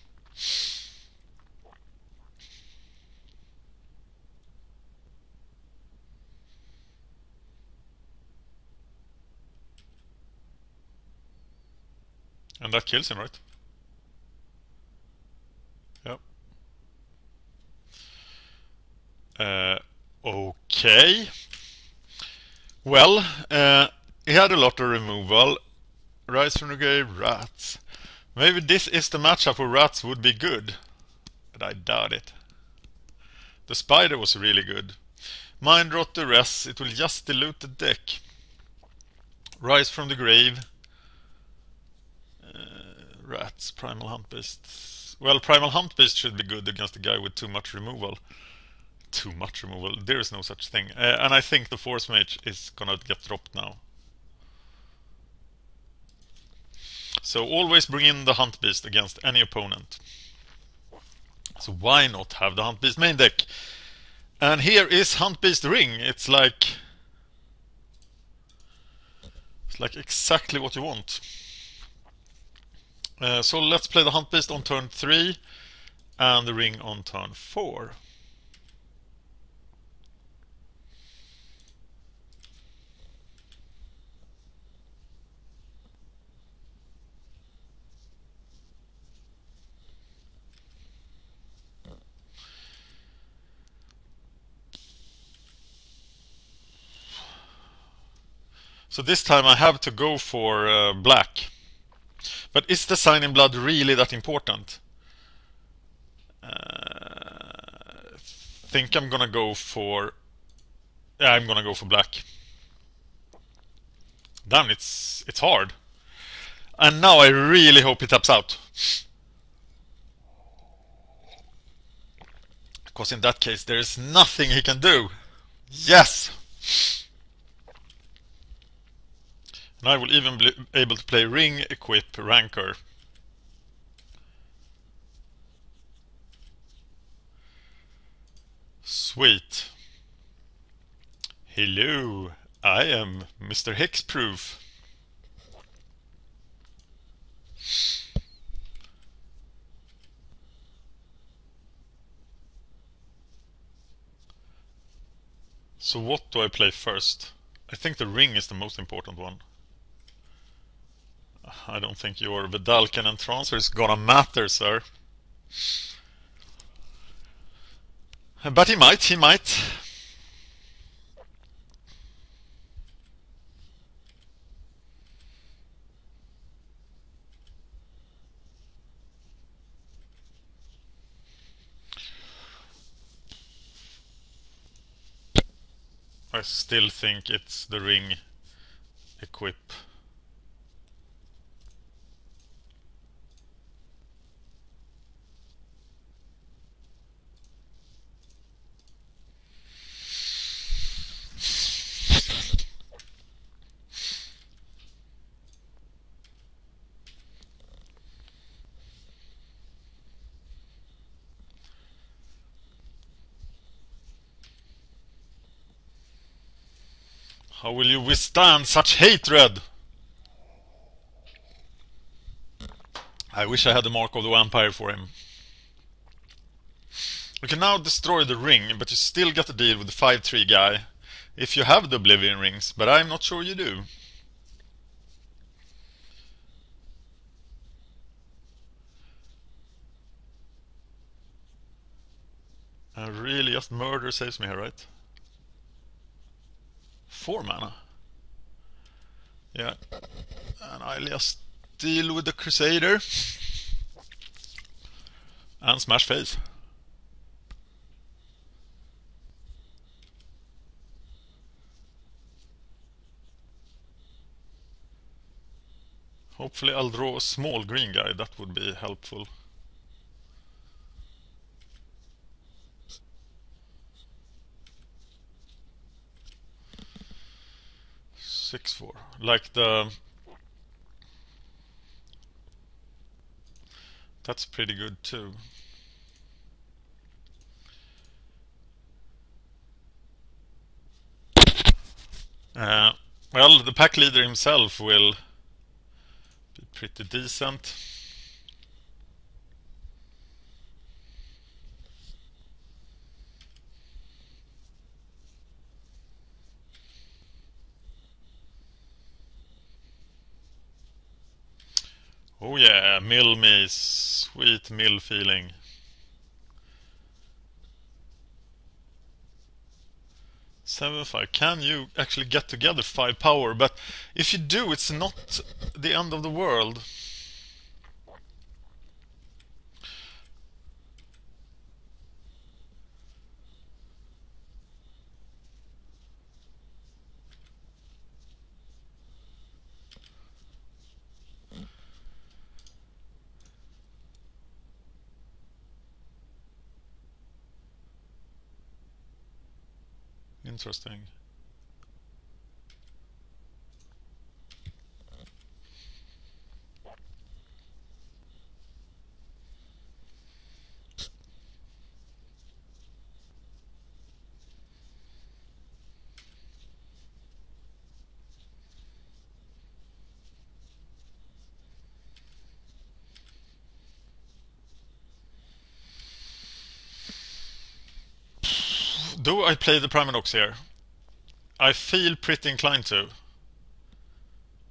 And that kills him, right? Yep. Okay. Well, he had a lot of removal. Rise from the grave, rats. Maybe this is the matchup where rats would be good. But I doubt it. The spider was really good. Mind rot the rest, it will just dilute the deck. Rise from the grave. Rats, primal hunt beast. Well, primal hunt beast should be good against a guy with too much removal. Too much removal, there is no such thing. And I think the force mage is gonna get dropped now. So always bring in the hunt beast against any opponent. So why not have the hunt beast main deck? And here is hunt beast ring. It's like exactly what you want. So let's play the hunt beast on turn 3 and the ring on turn 4. So this time I have to go for black. But is the sign in blood really that important? Think I'm gonna go for... Yeah, I'm gonna go for black. Damn, it's hard. And now I really hope he taps out. Because in that case there is nothing he can do. Yes! And I will even be able to play ring, equip, rancor. Sweet. Hello, I am Mr. Hexproof. So what do I play first? I think the ring is the most important one. I don't think your Vedalken and transfer is gonna matter, sir. But he might. I still think it's the ring equip. How will you withstand such hatred? I wish I had the Mark of the Vampire for him. You can now destroy the ring, but you still get to deal with the 5-3 guy. If you have the Oblivion rings, but I'm not sure you do. Really just murder saves me here, right? 4 mana. Yeah. And I'll just deal with the Crusader. And smash face. Hopefully I'll draw a small green guy, that would be helpful. Six, 4. Like the... That's pretty good too. Well, the pack leader himself will be pretty decent. Oh yeah, mill me, sweet mill feeling. Seven five. Can you actually get together 5 power? But if you do, it's not the end of the world. Interesting. Do I play the Primanox here? I feel pretty inclined to.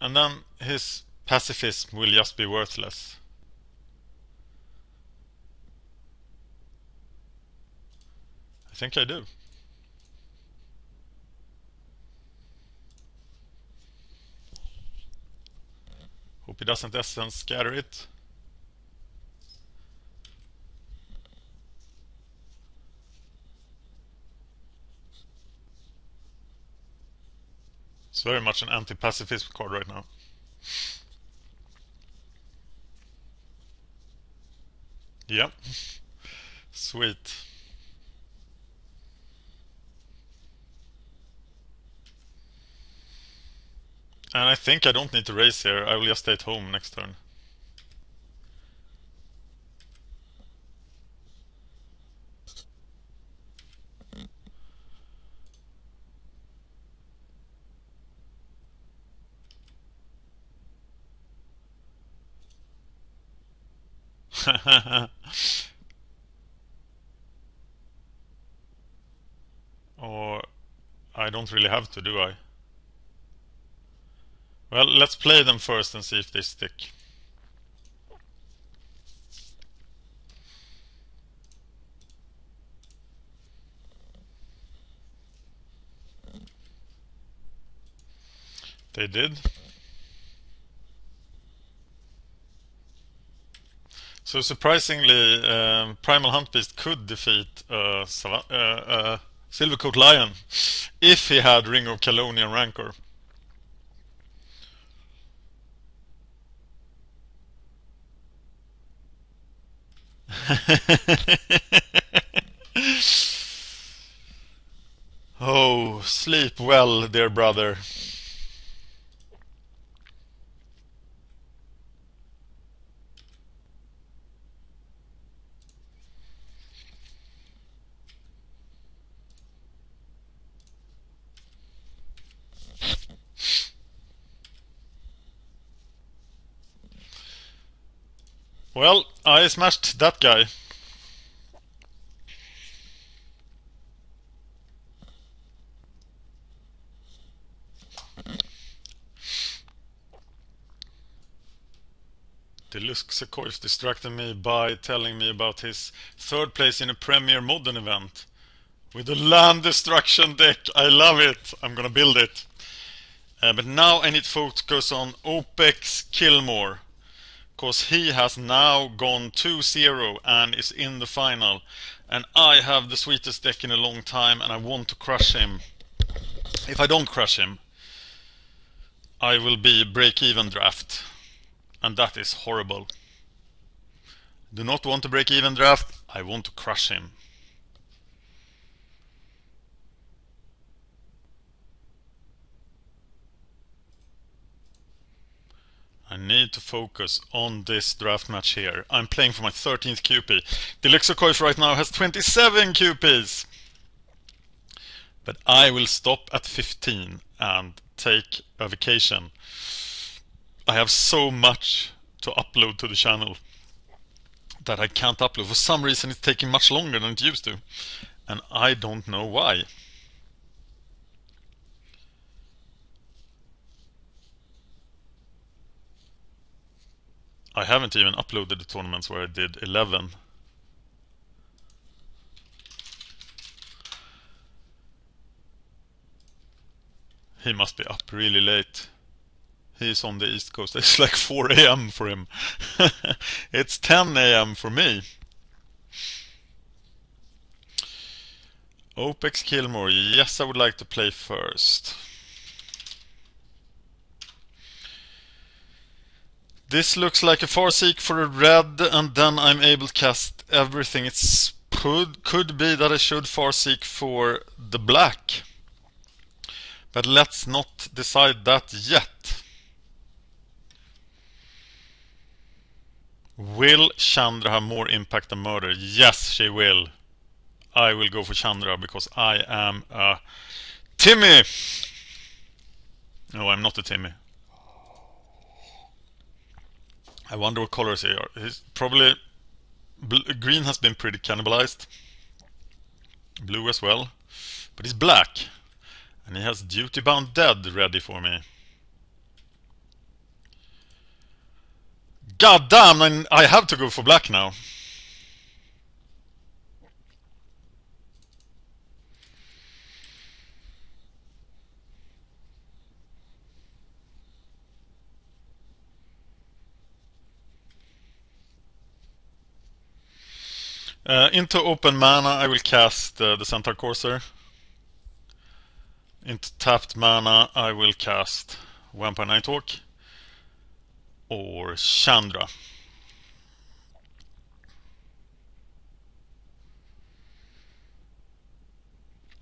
And then his pacifism will just be worthless. I think I do. Hope he doesn't essence scatter it. It's very much an anti-pacifist card right now. Yep. Sweet. And I think I don't need to raise here. I will just stay at home next turn. Or I don't really have to, do I? Well, let's play them first and see if they stick. They did. So surprisingly, Primal Huntbeast could defeat Silvercoat Lion if he had Ring of Calonian Rancor. Oh, sleep well, dear brother. Well, I smashed that guy. Deluxe distracted me by telling me about his third place in a Premier Modern event. With a land destruction deck. I love it. I'm gonna build it. But now I need to focus on OPEX Killmore. Because he has now gone 2-0 and is in the final. And I have the sweetest deck in a long time and I want to crush him. If I don't crush him, I will be break-even draft. And that is horrible. Do not want to break-even draft. I want to crush him. I need to focus on this draft match here. I'm playing for my 13th QP. Deluxe right now has 27 QPs. But I will stop at 15 and take a vacation. I have so much to upload to the channel that I can't upload. For some reason it's taking much longer than it used to. And I don't know why. I haven't even uploaded the tournaments where I did 11. He must be up really late. He's on the East Coast. It's like 4 a.m. for him. It's 10 a.m. for me. Opex Killmore. Yes, I would like to play first. This looks like a Farseek for a red, and then I'm able to cast everything. It could be that I should Farseek for the black. But let's not decide that yet. Will Chandra have more impact than murder? Yes, she will. I will go for Chandra because I am a Timmy. No, I'm not a Timmy. I wonder what colors he are. He's probably... green has been pretty cannibalized. Blue as well. But he's black. And he has Duty Bound Dead ready for me. God damn, I have to go for black now. Into open mana I will cast the Centaur Courser. Into tapped mana I will cast Vampire Nighthawk or Chandra.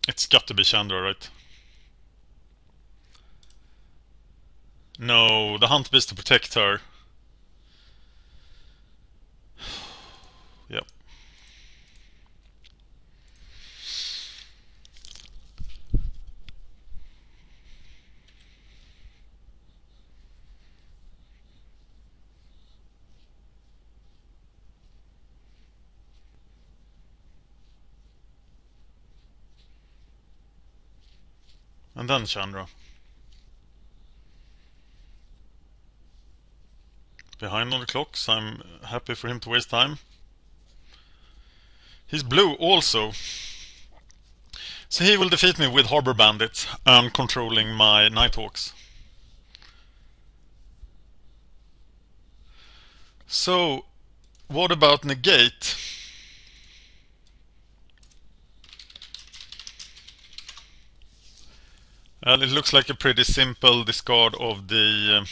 It's got to be Chandra, right? No, the Hunt Beast to protect her. Yep. And then Chandra. Behind on the clock, so I'm happy for him to waste time. He's blue also. So he will defeat me with Harbor Bandits and controlling my Nighthawks. So, what about negate? Well, it looks like a pretty simple discard of the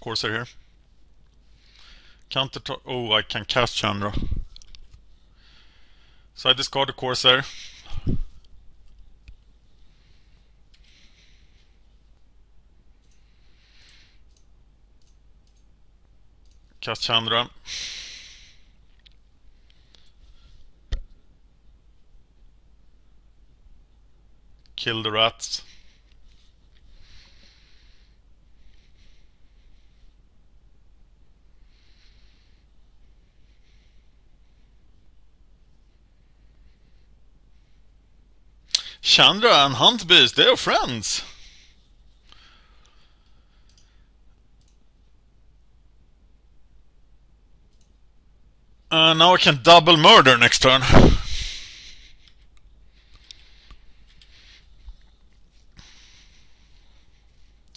Corsair here. Counter... oh, I can cast Chandra. So I discard the Corsair. Cast Chandra. Kill the rats. Chandra and Hunt Beast, they are friends. Now I can double murder next turn.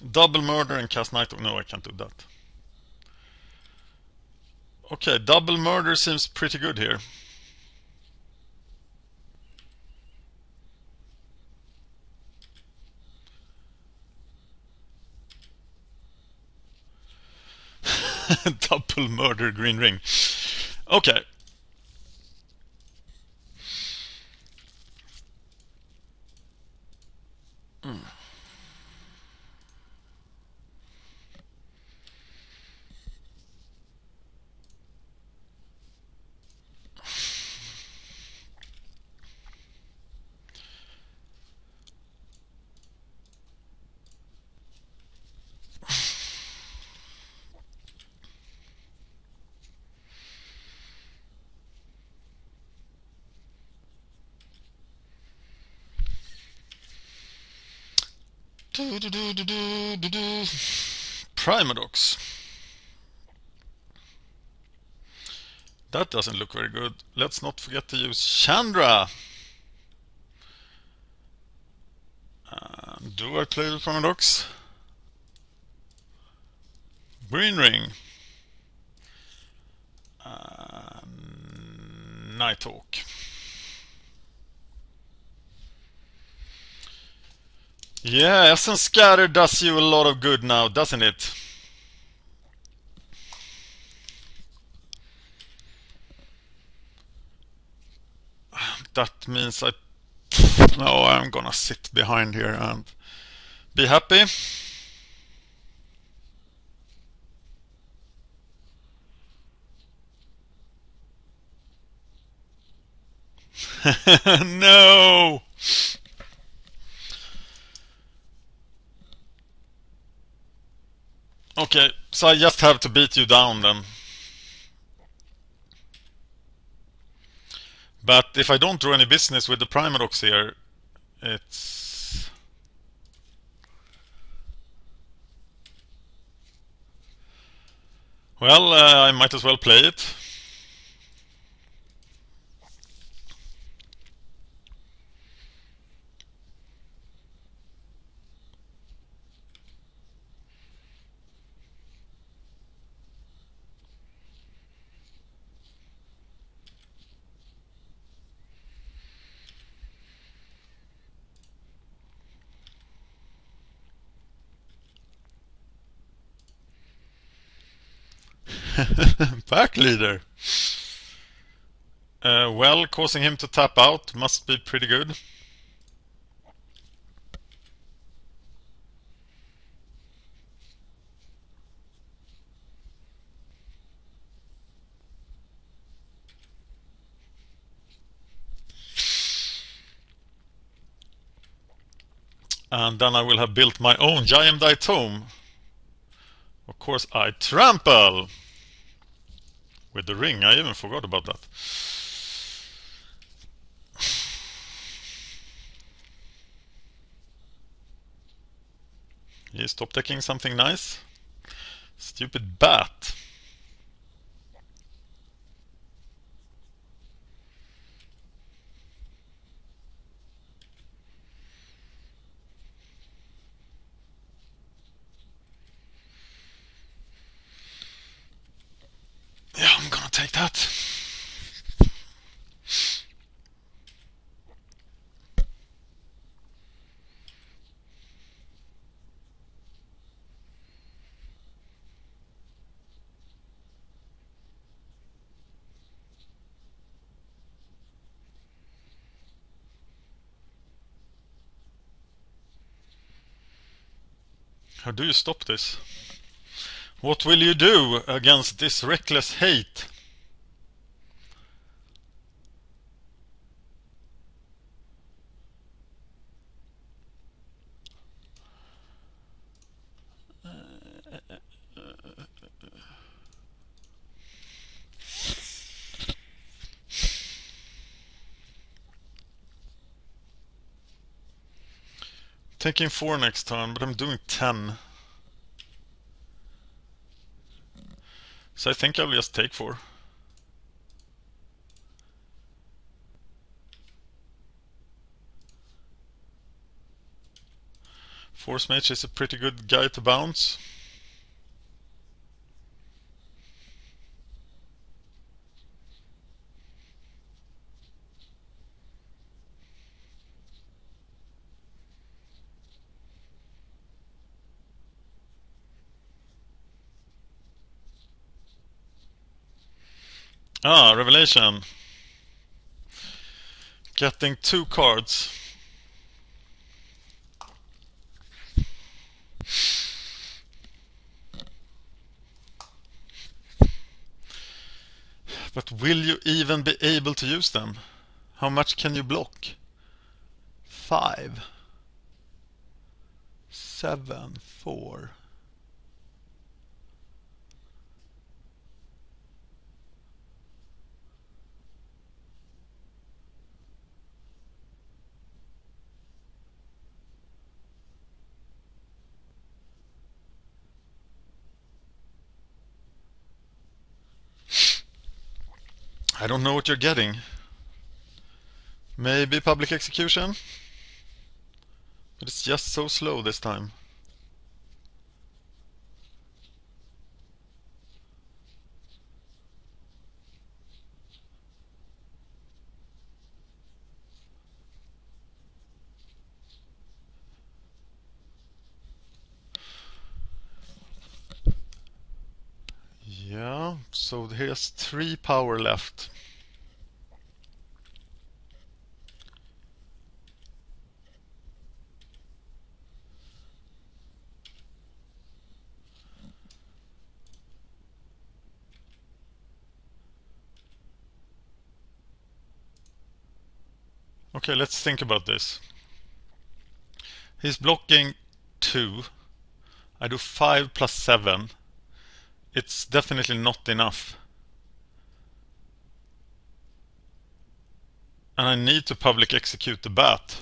Double murder and cast Night. No, I can't do that. Okay, double murder seems pretty good here. Double murder green ring. Okay. Primadox. That doesn't look very good. Let's not forget to use Chandra. Do I play the Primadox? Green Ring. Nighthawk. Yeah, Essence Scatter does you a lot of good now, doesn't it? That means I'm gonna sit behind here and be happy. No! Okay, so I just have to beat you down then. But if I don't do any business with the Primadox here, it's... Well, I might as well play it. Pack leader. Well, causing him to tap out must be pretty good. And then I will have built my own Giant Tome. Of course, I trample with the ring. I even forgot about that. He's top decking something nice. Stupid bat. Yeah, I'm gonna take that. How do you stop this? What will you do against this reckless hate? Taking 4 next turn, but I'm doing 10. So I think I'll just take 4. Force Mage is a pretty good guy to bounce. Ah, Revelation. Getting 2 cards. But will you even be able to use them? How much can you block? 5, 7, 4. I don't know what you're getting. Maybe public execution? But it's just so slow this time. Yeah, so here's 3 power left. Okay, let's think about this. He's blocking 2. I do 5 plus 7. It's definitely not enough. And I need to public execute the bat.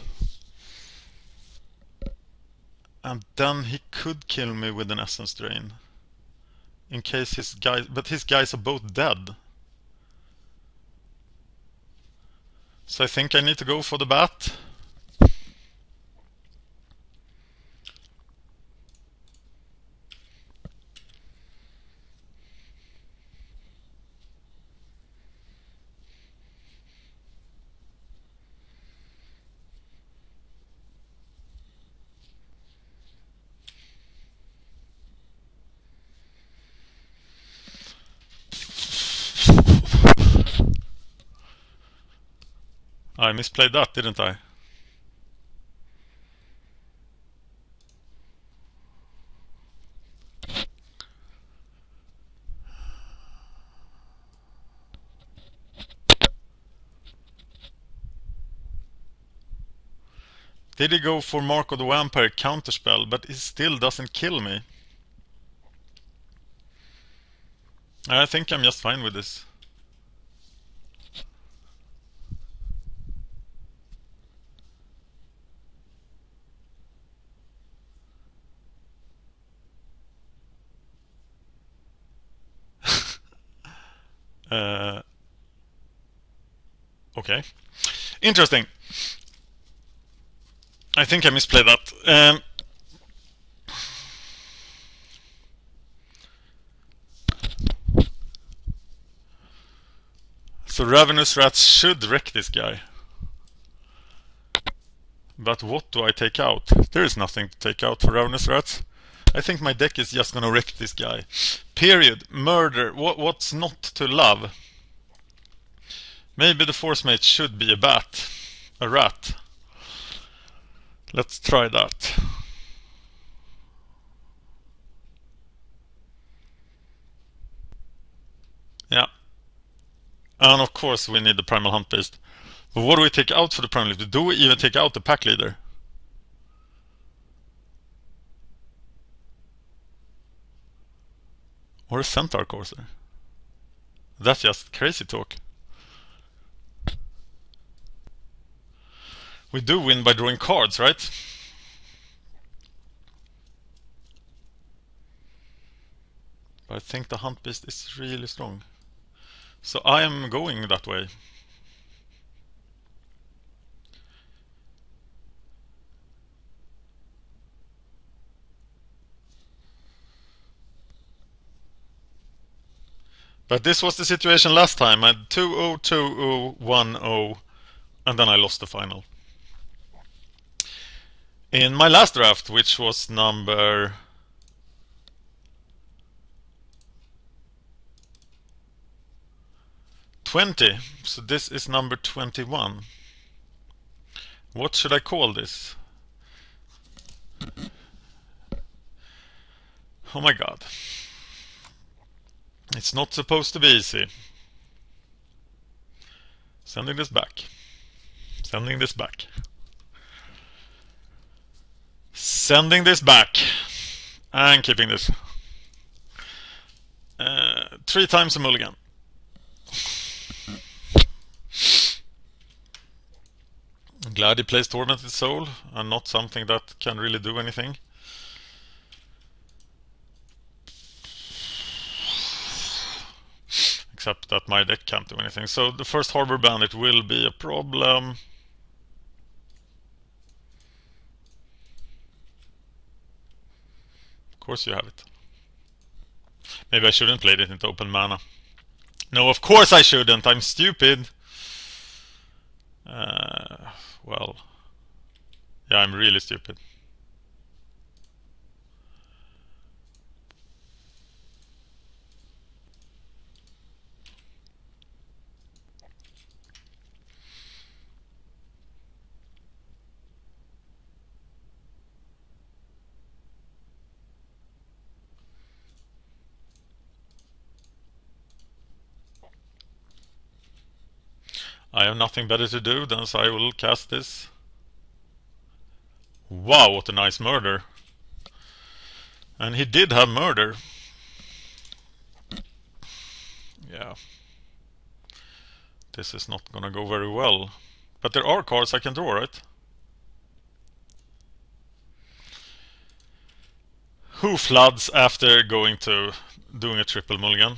And then he could kill me with an essence drain. In case his guys... But his guys are both dead. So I think I need to go for the bat. I misplayed that, didn't I? Did he go for Mark of the Vampire counterspell, but it still doesn't kill me? I think I'm just fine with this. Okay. Interesting. I think I misplayed that. So Ravenous Rats should wreck this guy. But what do I take out? There is nothing to take out for Ravenous Rats. I think my deck is just gonna wreck this guy. Period. Murder. What's not to love? Maybe the Force Mate should be a bat. A rat. Let's try that. Yeah. And of course we need the Primal Hunt Beast. But what do we take out for the Primal Leader? Do we even take out the Pack Leader? Or a Centaur Courser? That's just crazy talk. We do win by drawing cards, right? But I think the Hunt Beast is really strong. So I am going that way. But this was the situation last time. I had 2-0, 2-0, 1-0, and then I lost the final. In my last draft, which was number 20, so this is number 21. What should I call this? Oh my god. It's not supposed to be easy. Sending this back. Sending this back. Sending this back. And keeping this. 3 times a mulligan. I'm glad he plays Tormented Soul and not something that can really do anything. except that my deck can't do anything. So the first Harbor Bandit will be a problem. Of course you have it. Maybe I shouldn't play it into open mana. No, of course I shouldn't. I'm stupid. Well, yeah, I'm really stupid. I have nothing better to do, then so I will cast this. Wow, what a nice murder. And he did have murder. Yeah. This is not gonna go very well. But there are cards I can draw, right? Who floods after doing a triple mulligan?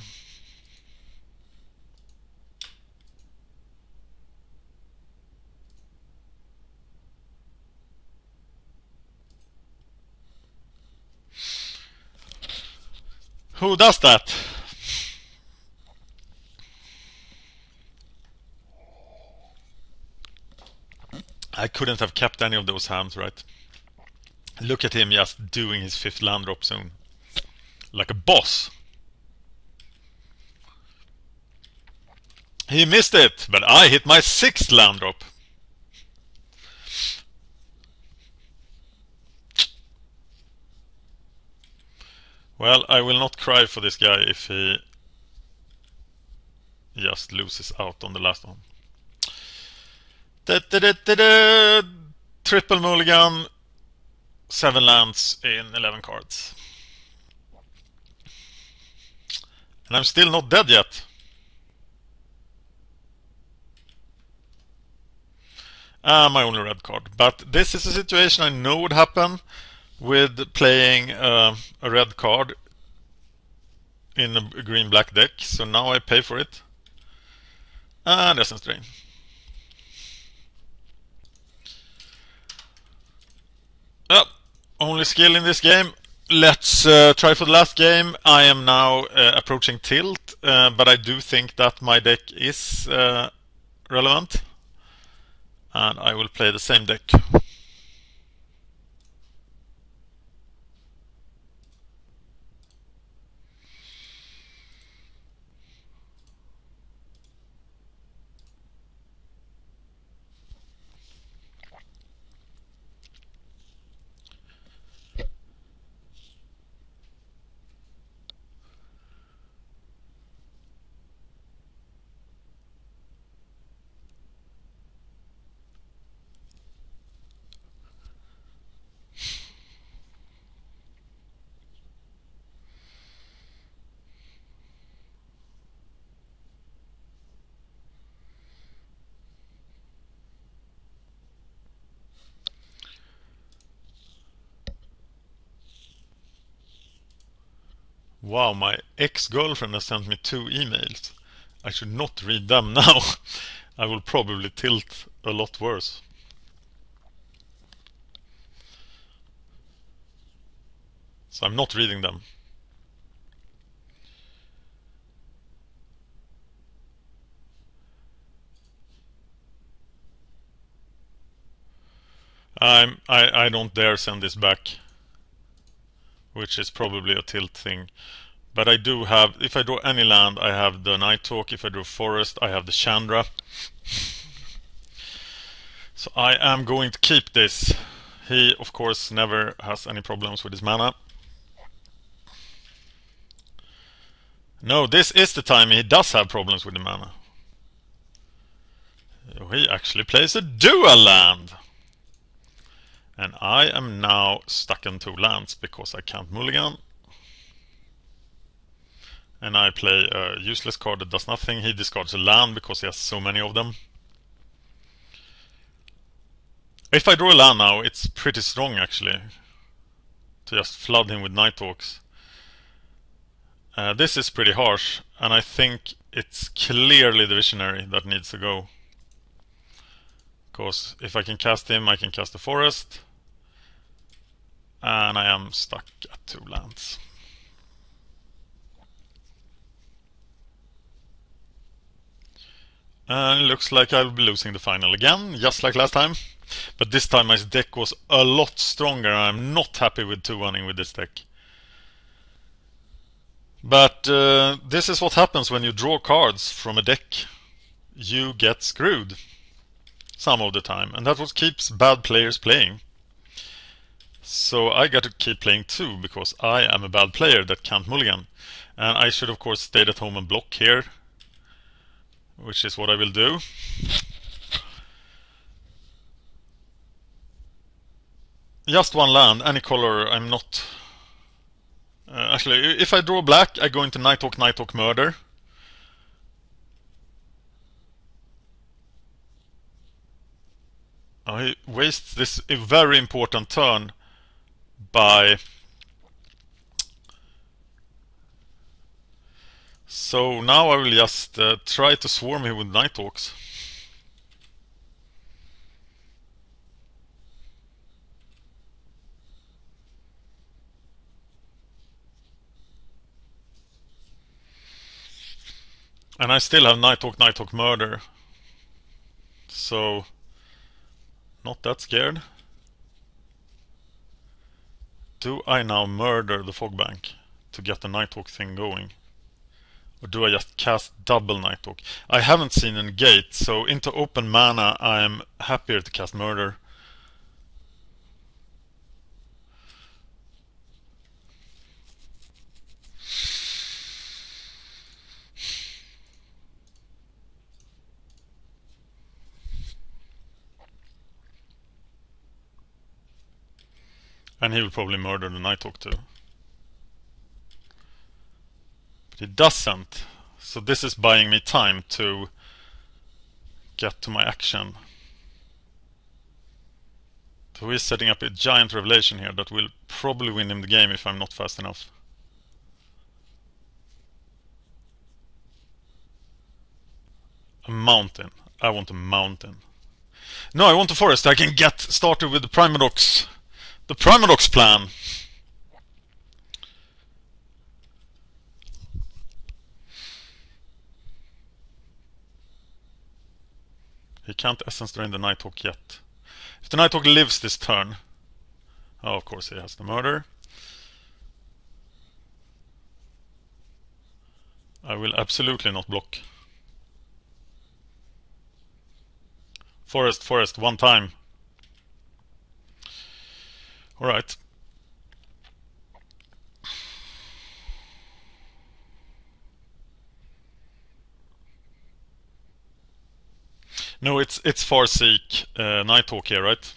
Who does that? I couldn't have kept any of those hands, right? Look at him just doing his 5th land drop soon. Like a boss. He missed it, but I hit my 6th land drop. Well, I will not cry for this guy if he just loses out on the last one. Triple mulligan, 7 lands in 11 cards. And I'm still not dead yet. My only red card. But this is a situation I know would happen with playing a red card in a green-black deck. So now I pay for it. And Essence Drain. Only skill in this game. Let's try for the last game. I am now approaching tilt, but I do think that my deck is relevant. And I will play the same deck. Wow, my ex-girlfriend has sent me 2 emails. I should not read them now. I will probably tilt a lot worse. So I'm not reading them. I don't dare send this back. Which is probably a tilt thing. But I do have, if I draw any land, I have the Nighthawk. If I draw Forest, I have the Chandra. So I am going to keep this. He, of course, never has any problems with his mana. No, this is the time he does have problems with the mana. He actually plays a dual land. And I am now stuck in 2 lands because I can't mulligan. And I play a useless card that does nothing. He discards a land because he has so many of them. If I draw a land now, it's pretty strong actually. To just flood him with Nighthawks. This is pretty harsh, and I think it's clearly the Visionary that needs to go. Because if I can cast him, I can cast the Forest. And I am stuck at 2 lands. And it looks like I'll be losing the final again, just like last time. But this time my deck was a lot stronger, and I'm not happy with 2-1ing with this deck. But this is what happens when you draw cards from a deck. You get screwed some of the time, and that's what keeps bad players playing. So I got to keep playing too, because I am a bad player that can't mulligan. And I should of course stay at home and block here, which is what I will do. Just 1 land, any color. I'm not... actually, if I draw black, I go into Nighthawk, Murder. I waste this very important turn by... So now I will just try to swarm him with Nighthawks. And I still have Nighthawk, Murder. So, not that scared. Do I now murder the Fogbank to get the Nighthawk thing going? Or do I just cast double Nighthawk? I haven't seen any gate, so into open mana I'm happier to cast Murder. And he will probably murder the Nighthawk too. But he doesn't. So this is buying me time to get to my action. So he's setting up a giant revelation here that will probably win him the game if I'm not fast enough. A mountain. I want a mountain. No, I want a forest. I can get started with the Primadox. The Primadox plan. He can't Essence Drain the Nighthawk yet. If the Nighthawk lives this turn... Oh, of course he has the Murder. I will absolutely not block. Forest, 1 time. Alright. No, it's Farseek, Nighthawk here, right?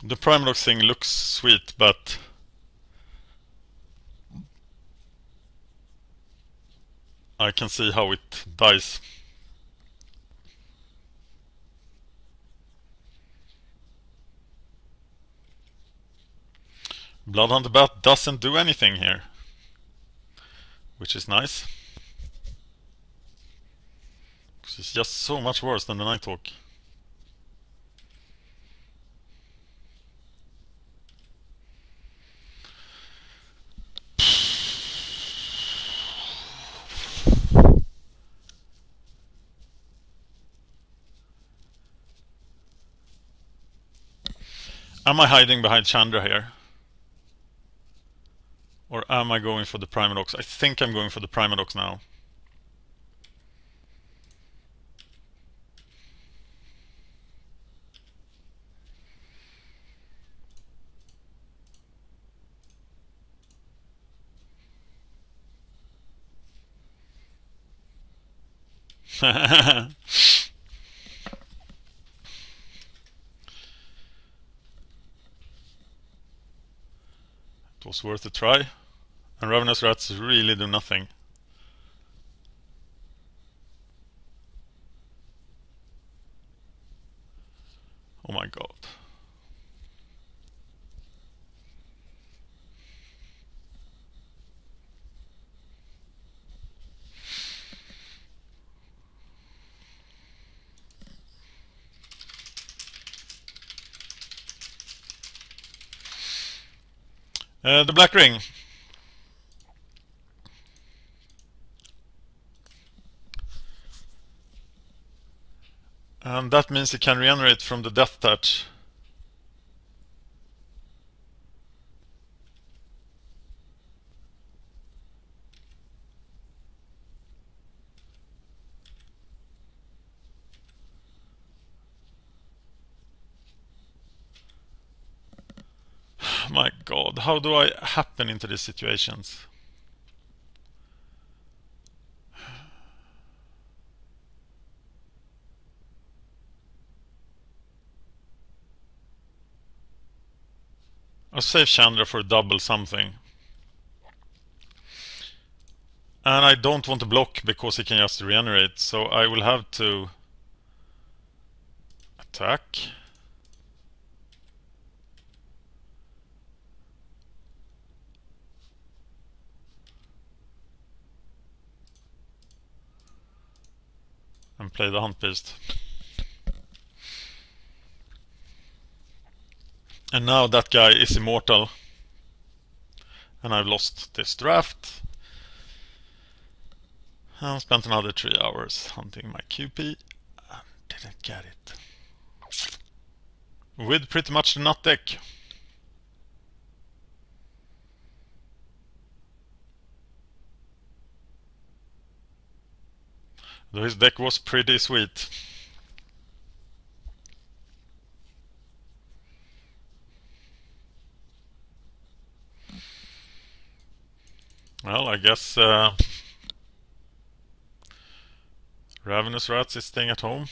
The Primadox thing looks sweet, but I can see how it dies. Bloodhunter Bat doesn't do anything here, which is nice. Because it's just so much worse than the Nighthawk. Am I hiding behind Chandra here? Or am I going for the Primadox? I think I'm going for the Primadox now. It was worth a try. And Ravenous Rats really do nothing. Oh my god. The black ring. And that means he can regenerate from the death touch. My god, how do I happen into these situations? I'll save Chandra for double something. And I don't want to block because he can just regenerate, so I will have to attack. And play the Hunt Beast. And now that guy is immortal. And I've lost this draft. And spent another 3 hours hunting my QP. And didn't get it. With pretty much the nut deck. Though his deck was pretty sweet. Well, I guess Ravenous Rats is staying at home.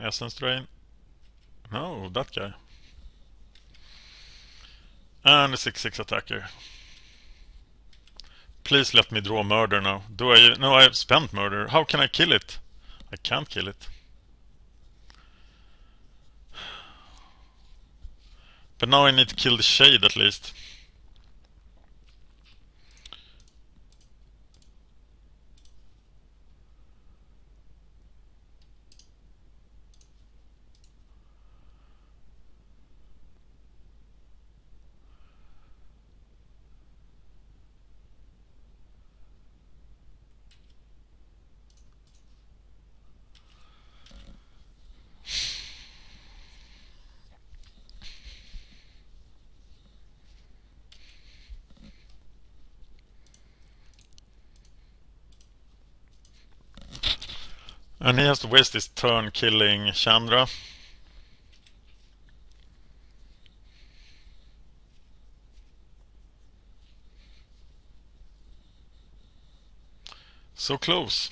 Essence Drain. No, that guy. And a 6/6 attacker. Please let me draw murder now. Do I? No, I have spent murder. How can I kill it? I can't kill it. But now I need to kill the shade at least. And he has to waste his turn killing Chandra. So close.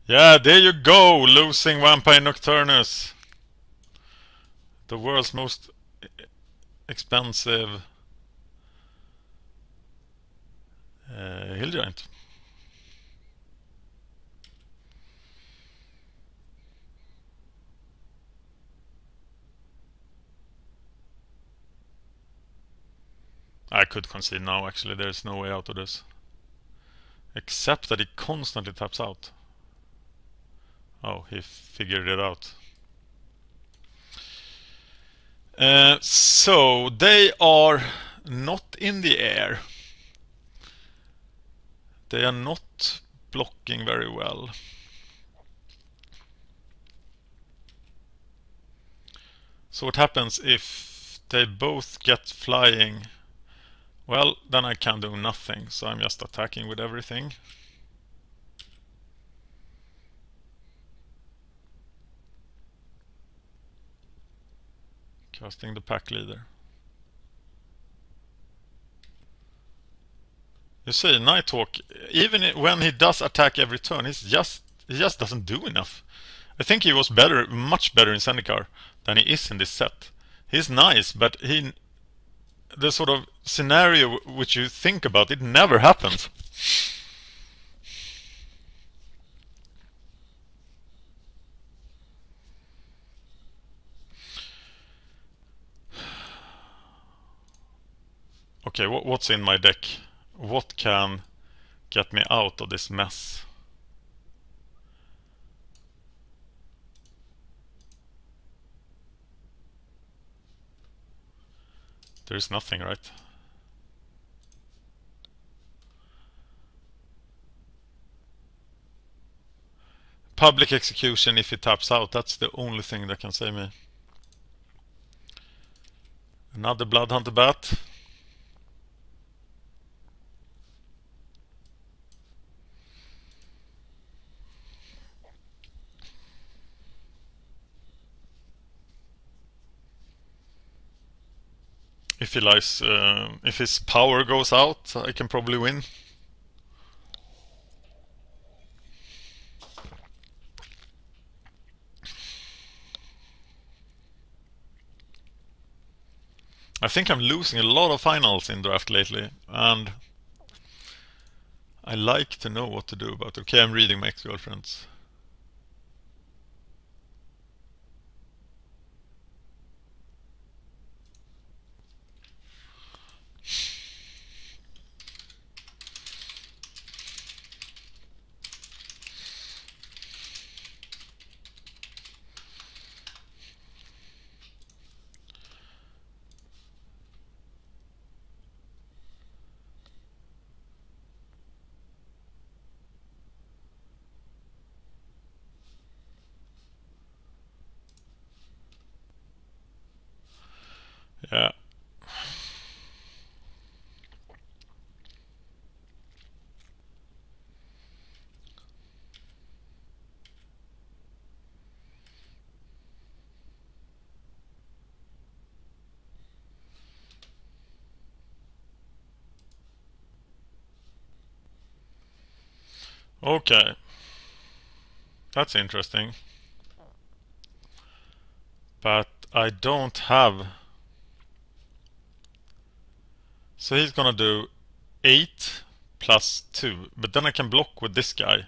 Yeah, there you go, losing Vampire Nocturnus. The world's most expensive hill giant. I could concede now, actually. There's no way out of this. Except that he constantly taps out. Oh, he figured it out. So, they are not in the air. They are not blocking very well. So what happens if they both get flying? Well, then I can do nothing, so I'm just attacking with everything. Casting the pack leader. You see, Nighthawk, even when he does attack every turn, he just doesn't do enough. I think he was much better in Zendikar than he is in this set. He's nice, but the sort of scenario which you think about, it never happens. Okay, what's in my deck? What can get me out of this mess? There's nothing, right? Public execution if he taps out. That's the only thing that can save me. Another Bloodhunter bat. If he lies, if his power goes out, I can probably win. I think I'm losing a lot of finals in draft lately, and I like to know what to do about it. Okay, I'm reading my ex-girlfriends. Yeah. Okay. That's interesting. But I don't have... So he's gonna do 8 plus 2. But then I can block with this guy.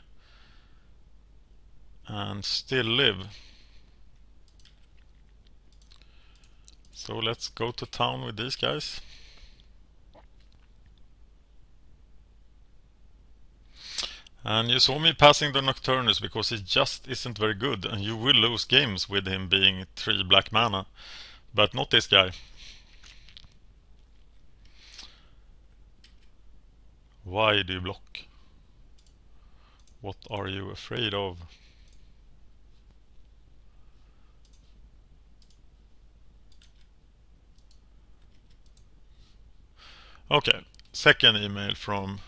And still live. So let's go to town with these guys. And you saw me passing the Nocturnus because he just isn't very good, and you will lose games with him being 3 black mana. But not this guy. Why do you block? What are you afraid of? Okay, second email from...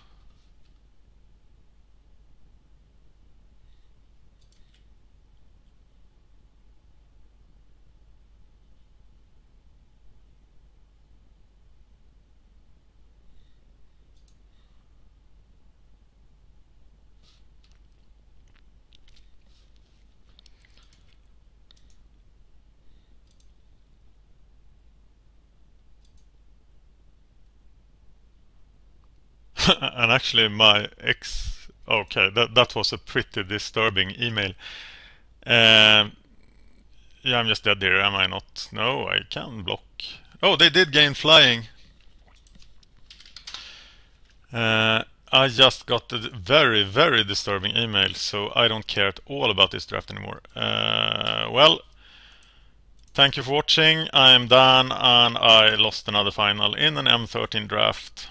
and actually my ex... Okay, that was a pretty disturbing email. Yeah, I'm just dead here, am I not? No, I can block. Oh, they did gain flying. I just got a very, very disturbing email, so I don't care at all about this draft anymore. Well, thank you for watching. I'm Dan, and I lost another final in an M13 draft.